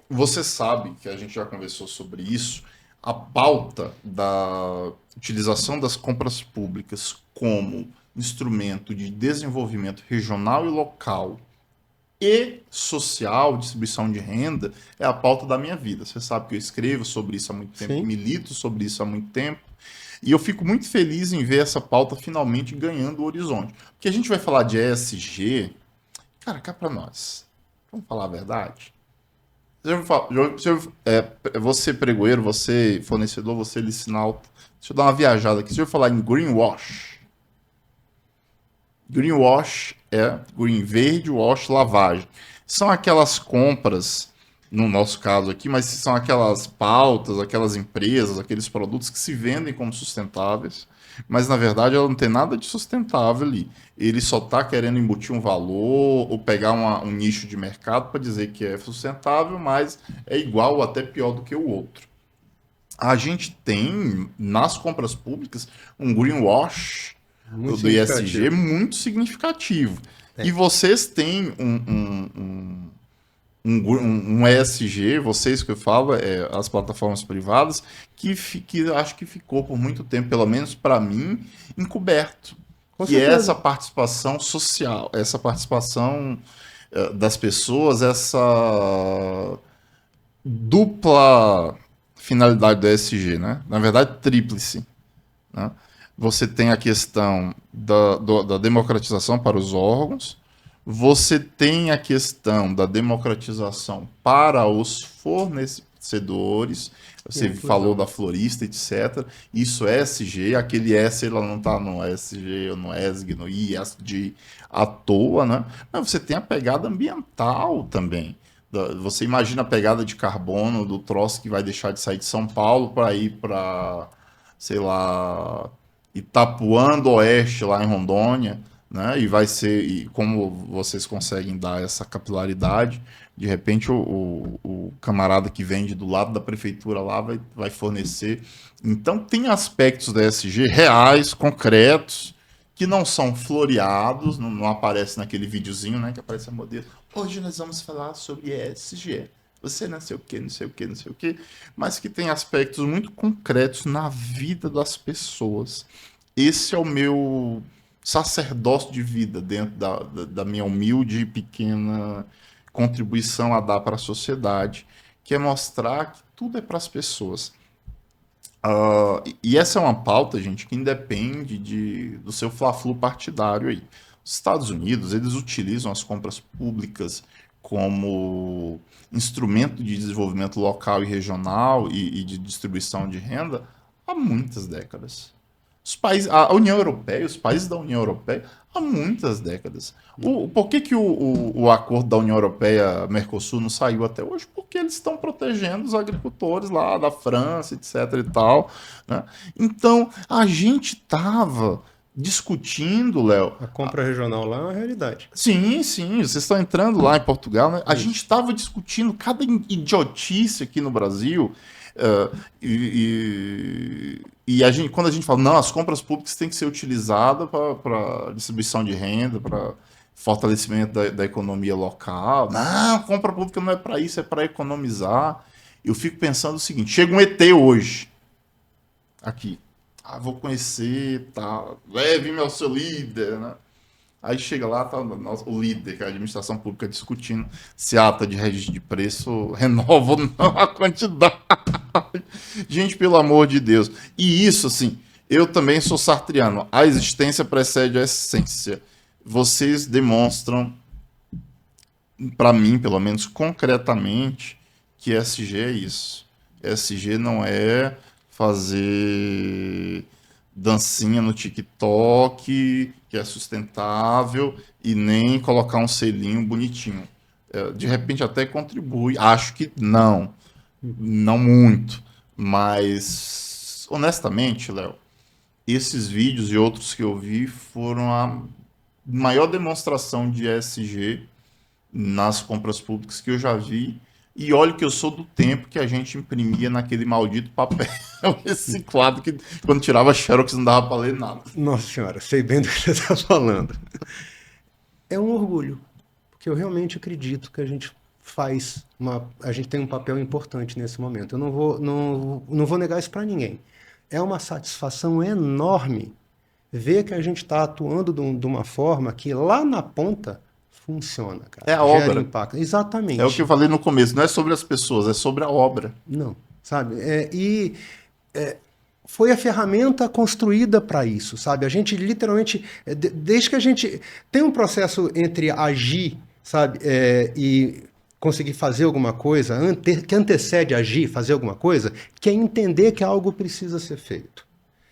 você sabe que a gente já conversou sobre isso, a pauta da utilização das compras públicas como instrumento de desenvolvimento regional e local e social, distribuição de renda, é a pauta da minha vida. Você sabe que eu escrevo sobre isso há muito tempo, Sim. milito sobre isso há muito tempo, e eu fico muito feliz em ver essa pauta finalmente ganhando o horizonte. Porque a gente vai falar de ESG, cara, cá para nós. Vamos falar a verdade? Você pregoeiro, você fornecedor, você licinal. Deixa eu dar uma viajada aqui. Você vai falar em greenwash. Greenwash é green verde, wash lavagem. São aquelas compras, no nosso caso aqui, mas são aquelas pautas, aquelas empresas, aqueles produtos que se vendem como sustentáveis, mas na verdade ela não tem nada de sustentável ali. Ele só está querendo embutir um valor ou pegar um nicho de mercado para dizer que é sustentável, mas é igual ou até pior do que o outro. A gente tem nas compras públicas um greenwash do ESG muito significativo. E vocês têm um ESG, vocês que eu falo, as plataformas privadas, que acho que ficou por muito tempo, pelo menos para mim, encoberto. Que é essa participação social, essa participação das pessoas, essa dupla finalidade do ESG, né? Na verdade, tríplice, né? Você tem a questão da democratização para os órgãos, você tem a questão da democratização para os fornecedores, você falou da florista, etc. Isso é ESG, aquele S ela não está no ESG, no ESG, no ISG à toa, né? Mas você tem a pegada ambiental também. Você imagina a pegada de carbono do troço que vai deixar de sair de São Paulo para ir para, sei lá, Itapuã do Oeste, lá em Rondônia, né? E vai ser, e como vocês conseguem dar essa capilaridade, de repente o camarada que vende do lado da prefeitura lá vai fornecer. Então tem aspectos da ESG reais, concretos, que não são floreados, não aparece naquele videozinho, né? Que aparece a modelo. Hoje nós vamos falar sobre ESG. Você não sei o que, não sei o que, não sei o que, mas que tem aspectos muito concretos na vida das pessoas. Esse é o meu sacerdócio de vida dentro da minha humilde e pequena contribuição a dar para a sociedade, que é mostrar que tudo é para as pessoas. E essa é uma pauta, gente, que independe do seu fla-flu partidário aí. Os Estados Unidos, eles utilizam as compras públicas como instrumento de desenvolvimento local e regional e de distribuição de renda há muitas décadas. A União Europeia, os países da União Europeia, há muitas décadas. Por que o acordo da União Europeia-Mercosul não saiu até hoje? Porque eles estão protegendo os agricultores lá da França, etc. e tal, né? Então, a gente estava discutindo, Léo... A compra regional lá é uma realidade. Sim, vocês estão entrando lá em Portugal, né? A gente estava discutindo cada idiotice aqui no Brasil... quando a gente fala, não, as compras públicas têm que ser utilizadas para distribuição de renda, para fortalecimento da economia local. Não, a compra pública não é para isso, é para economizar. Eu fico pensando o seguinte, chega um ET hoje, aqui, vou conhecer, tá, leve-me ao seu líder, né? Aí chega lá, tá o líder, que é a administração pública, discutindo se a ata de registro de preço renova ou não a quantidade. Gente, pelo amor de Deus. E isso, assim, eu também sou sartriano. A existência precede a essência. Vocês demonstram, para mim, pelo menos concretamente, que ESG é isso. ESG não é fazer dancinha no TikTok, que é sustentável, e nem colocar um selinho bonitinho. De repente até contribui, acho que não. Não muito, mas honestamente, Léo, esses vídeos e outros que eu vi foram a maior demonstração de ESG nas compras públicas que eu já vi. E olha que eu sou do tempo que a gente imprimia naquele maldito papel reciclado que quando tirava xerox não dava para ler nada. Nossa senhora, sei bem do que você está falando. É um orgulho, porque eu realmente acredito que a gente a gente tem um papel importante nesse momento. Eu não vou negar isso para ninguém. É uma satisfação enorme ver que a gente está atuando de uma forma que lá na ponta funciona, cara. É a Gera obra. impacto. Exatamente. É o que eu falei no começo, não é sobre as pessoas, é sobre a obra. Não, sabe? Foi a ferramenta construída para isso, sabe? A gente literalmente, desde que a gente tem um processo entre agir, sabe, e conseguir fazer alguma coisa, que antecede agir, fazer alguma coisa, que é entender que algo precisa ser feito.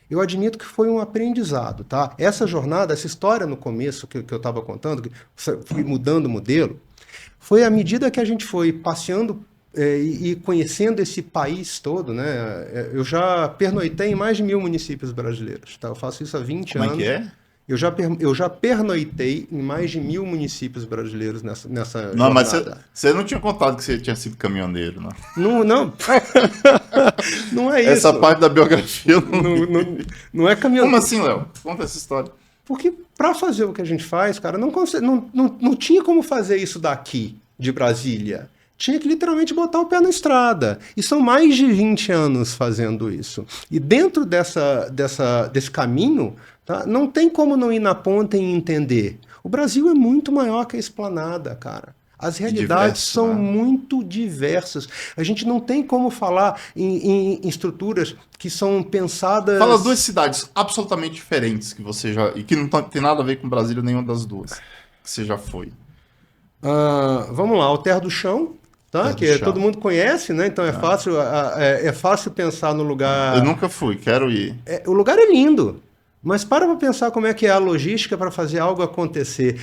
Eu admito que foi um aprendizado, tá? Essa jornada, essa história no começo que eu estava contando, que fui mudando o modelo, foi à medida que a gente foi passeando e conhecendo esse país todo, né? Eu já pernoitei em mais de 1.000 municípios brasileiros, tá? Eu faço isso há 20 anos. Como é que é? Eu já pernoitei em mais de 1.000 municípios brasileiros nessa Não, jornada. mas você não tinha contado que você tinha sido caminhoneiro, não? Não, não é isso. Essa parte da biografia eu não... Não é caminhoneiro. Como assim, Léo? Conta essa história. Porque para fazer o que a gente faz, cara, não tinha como fazer isso daqui, de Brasília. Tinha que literalmente botar o pé na estrada. E são mais de 20 anos fazendo isso. E dentro desse caminho, tá, não tem como não ir na ponta e entender. O Brasil é muito maior que a Esplanada, cara. As realidades são muito diversas. A gente não tem como falar em estruturas que são pensadas... Fala 2 cidades absolutamente diferentes que você já... E que não tem nada a ver com Brasília, nenhuma das duas. Que você já foi. Vamos lá, Alter do Chão, tá? Que todo mundo conhece, né? Então é fácil pensar no lugar... Eu nunca fui, quero ir. O lugar é lindo. Mas para pensar como é que é a logística para fazer algo acontecer.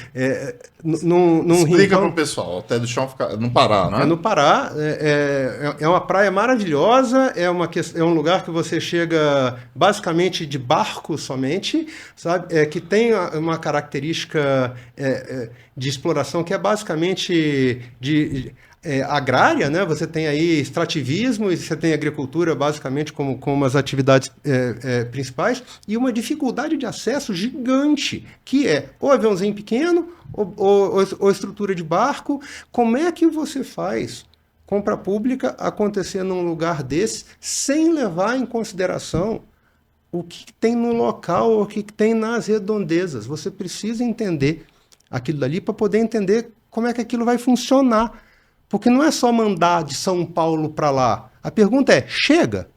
Explica para o pessoal, Alter do Chão fica no Pará, né? É no Pará, é uma praia maravilhosa, é um lugar que você chega basicamente de barco somente, sabe? Que tem uma característica de exploração que é basicamente agrária, né? Você tem aí extrativismo e você tem agricultura basicamente como as atividades principais e uma dificuldade de acesso gigante, que é ou aviãozinho pequeno ou estrutura de barco. Como é que você faz compra pública acontecer num lugar desse sem levar em consideração o que tem no local, o que tem nas redondezas? Você precisa entender aquilo dali para poder entender como é que aquilo vai funcionar. Porque não é só mandar de São Paulo para lá. A pergunta é, chega?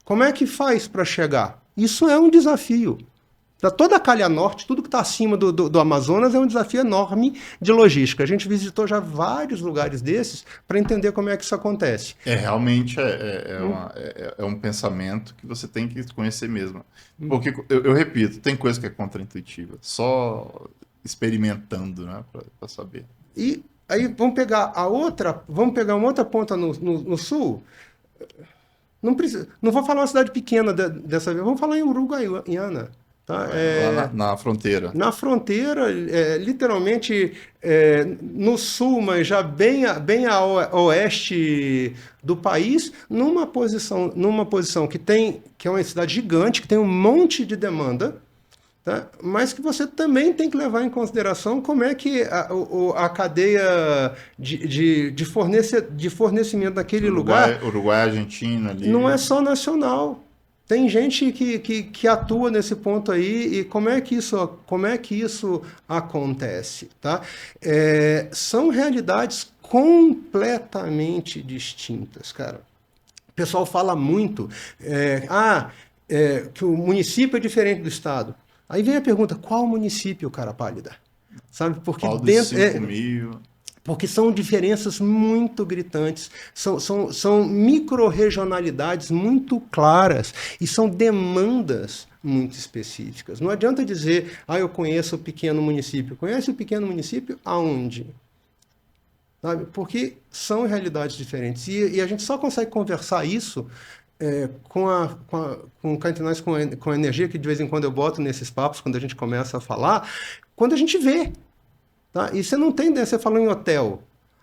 Como é que faz para chegar? Isso é um desafio. Para toda a calha norte, tudo que está acima do Amazonas é um desafio enorme de logística. A gente visitou já vários lugares desses para entender como é que isso acontece. Realmente é um pensamento que você tem que conhecer mesmo. Porque, eu repito, tem coisa que é contraintuitiva. Só experimentando, né, para saber. E aí vamos pegar uma outra ponta no sul. Não vou falar uma cidade pequena dessa vez, vamos falar em Uruguaiana. Tá? Lá na fronteira. Na fronteira, literalmente no sul, mas já bem a oeste do país, numa posição que é uma cidade gigante, que tem um monte de demanda. Tá? Mas que você também tem que levar em consideração como é que a cadeia de fornecimento daquele lugar... Uruguai, Argentina... Ali. Não é só nacional. Tem gente que atua nesse ponto aí e como é que isso acontece? Tá? São realidades completamente distintas, cara. O pessoal fala muito que o município é diferente do estado. Aí vem a pergunta, qual município, cara pálida? Sabe? Porque qual dos 5.000? Porque são diferenças muito gritantes, são micro-regionalidades muito claras e são demandas muito específicas. Não adianta dizer, eu conheço o pequeno município. Conhece o pequeno município aonde? sabe? Porque são realidades diferentes. E a gente só consegue conversar isso com cá entre nós, com a energia que de vez em quando eu boto nesses papos, quando a gente começa a falar, quando a gente vê. Tá? E você não tem, né? Você falou em hotel.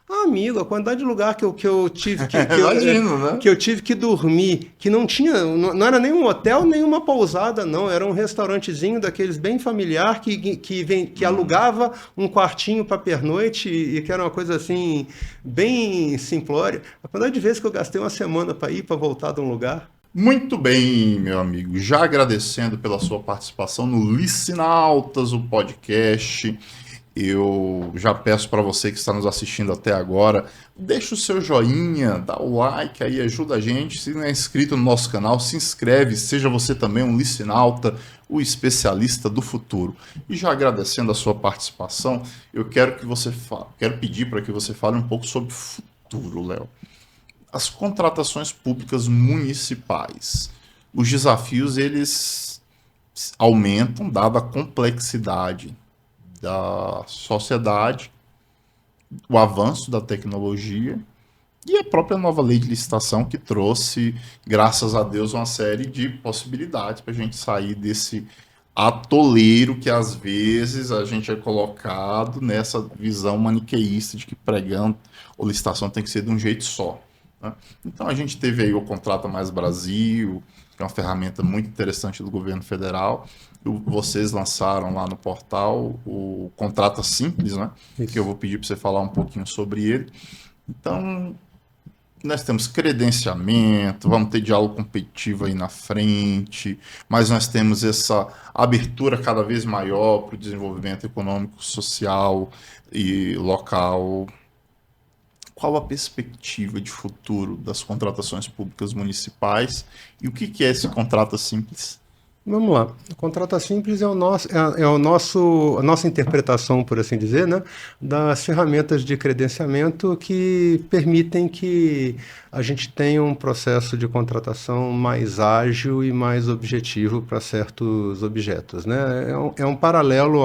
Ah, amigo, a quantidade de lugar que eu tive Imagino, né? que eu tive que dormir, que não tinha, não era nem um hotel, nem uma pousada, não. Era um restaurantezinho daqueles bem familiar que alugava um quartinho para pernoite e que era uma coisa assim, bem simplória. A quantidade de vezes que eu gastei uma semana para ir, para voltar de um lugar. Muito bem, meu amigo. Já agradecendo pela sua participação no Licinautas, o podcast. Eu já peço para você que está nos assistindo até agora, deixa o seu joinha, dá o like aí, ajuda a gente. Se não é inscrito no nosso canal, se inscreve, seja você também um licinauta, o especialista do futuro. E já agradecendo a sua participação, eu quero pedir para que você fale um pouco sobre futuro, Léo. As contratações públicas municipais. Os desafios, eles aumentam, dada a complexidade da sociedade, o avanço da tecnologia e a própria nova lei de licitação que trouxe, graças a Deus, uma série de possibilidades para a gente sair desse atoleiro que às vezes a gente é colocado nessa visão maniqueísta de que pregando ou licitação tem que ser de um jeito só, né? Então a gente teve aí o Contrata Mais Brasil, que é uma ferramenta muito interessante do governo federal. Vocês lançaram lá no portal o Contrata Simples, né? Isso. Que eu vou pedir para você falar um pouquinho sobre ele. Então, nós temos credenciamento, vamos ter diálogo competitivo aí na frente, mas nós temos essa abertura cada vez maior para o desenvolvimento econômico, social e local. Qual a perspectiva de futuro das contratações públicas municipais e o que é esse Contrata Simples? Vamos lá. O Contrata Simples é a nossa interpretação, por assim dizer, né, das ferramentas de credenciamento que permitem que a gente tenha um processo de contratação mais ágil e mais objetivo para certos objetos, né? É um paralelo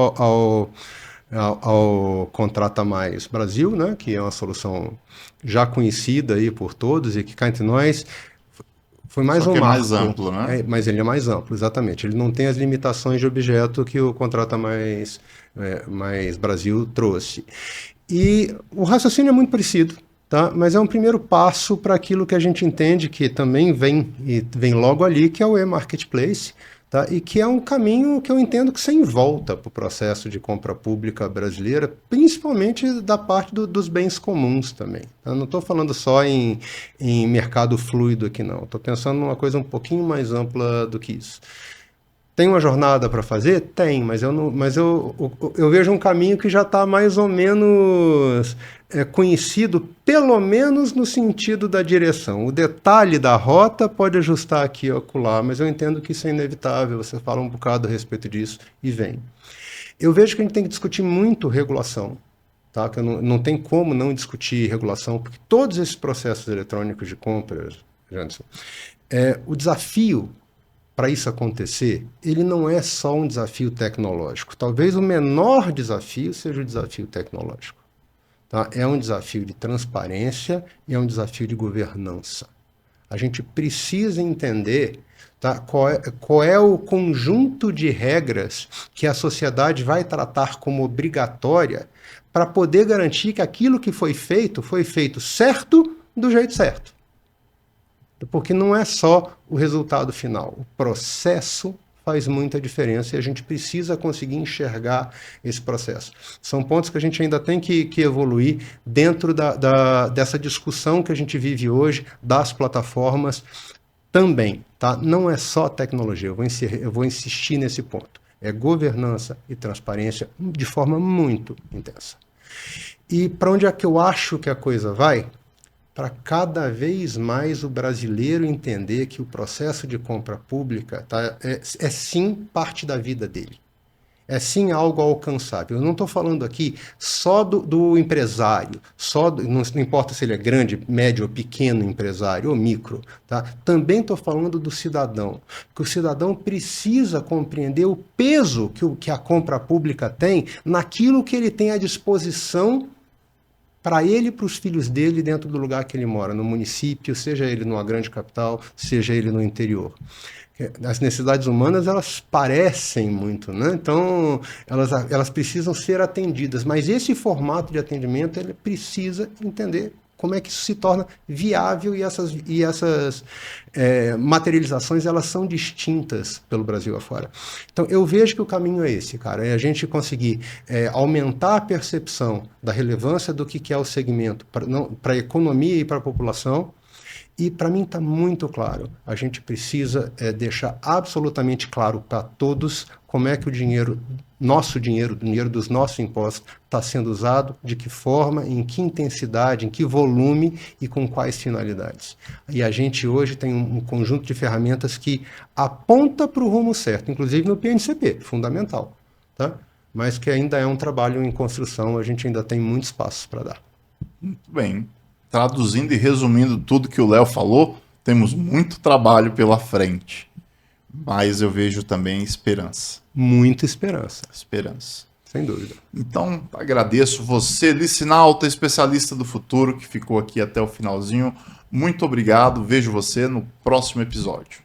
ao Contrata Mais Brasil, né, que é uma solução já conhecida aí por todos e que cá entre nós foi mais um marco. Mais amplo, né? Mas ele é mais amplo, exatamente. Ele não tem as limitações de objeto que o Contrata Mais Brasil trouxe. E o raciocínio é muito parecido, tá? Mas é um primeiro passo para aquilo que a gente entende que também vem logo ali, que é o e-marketplace, tá? E que é um caminho que eu entendo que sem volta para o processo de compra pública brasileira, principalmente da parte dos bens comuns também. Eu não estou falando só em mercado fluido aqui, não. Estou pensando numa coisa um pouquinho mais ampla do que isso. Tem uma jornada para fazer? Tem, mas eu vejo um caminho que já está mais ou menos conhecido, pelo menos no sentido da direção. O detalhe da rota pode ajustar aqui ou acolá, mas eu entendo que isso é inevitável. Você fala um bocado a respeito disso e vem. Eu vejo que a gente tem que discutir muito regulação, tá? Que não tem como não discutir regulação, porque todos esses processos eletrônicos de compras, Janderson, o desafio para isso acontecer, ele não é só um desafio tecnológico. Talvez o menor desafio seja o desafio tecnológico. Tá? É um desafio de transparência e é um desafio de governança. A gente precisa entender, tá, qual é o conjunto de regras que a sociedade vai tratar como obrigatória para poder garantir que aquilo que foi feito certo do jeito certo. Porque não é só o resultado final. O processo faz muita diferença e a gente precisa conseguir enxergar esse processo. São pontos que a gente ainda tem que evoluir dentro dessa discussão que a gente vive hoje, das plataformas também. Tá? Não é só tecnologia, eu vou insistir nesse ponto. É governança e transparência de forma muito intensa. E para onde é que eu acho que a coisa vai? Para cada vez mais o brasileiro entender que o processo de compra pública é sim parte da vida dele. É sim algo alcançável. Eu não estou falando aqui só do empresário, não importa se ele é grande, médio ou pequeno empresário ou micro. Tá? Também estou falando do cidadão, porque o cidadão precisa compreender o peso que a compra pública tem naquilo que ele tem à disposição para ele e para os filhos dele dentro do lugar que ele mora, no município, seja ele numa grande capital, seja ele no interior. As necessidades humanas, elas parecem muito, né? Então, elas precisam ser atendidas, mas esse formato de atendimento, ele precisa entender como é que isso se torna viável, e essas materializações, elas são distintas pelo Brasil afora. Então, eu vejo que o caminho é esse, cara, é a gente conseguir aumentar a percepção da relevância do que é o segmento para a economia e para a população. E para mim está muito claro, a gente precisa deixar absolutamente claro para todos como é que o dinheiro dos nossos impostos está sendo usado, de que forma, em que intensidade, em que volume e com quais finalidades. E a gente hoje tem um conjunto de ferramentas que aponta para o rumo certo, inclusive no PNCP, fundamental, tá? Mas que ainda é um trabalho em construção, a gente ainda tem muitos passos para dar. Muito bem. Traduzindo e resumindo tudo que o Léo falou, temos muito trabalho pela frente, mas eu vejo também esperança. Muita esperança. Esperança. Sem dúvida. Então, agradeço você, Licinalta, especialista do futuro, que ficou aqui até o finalzinho. Muito obrigado, vejo você no próximo episódio.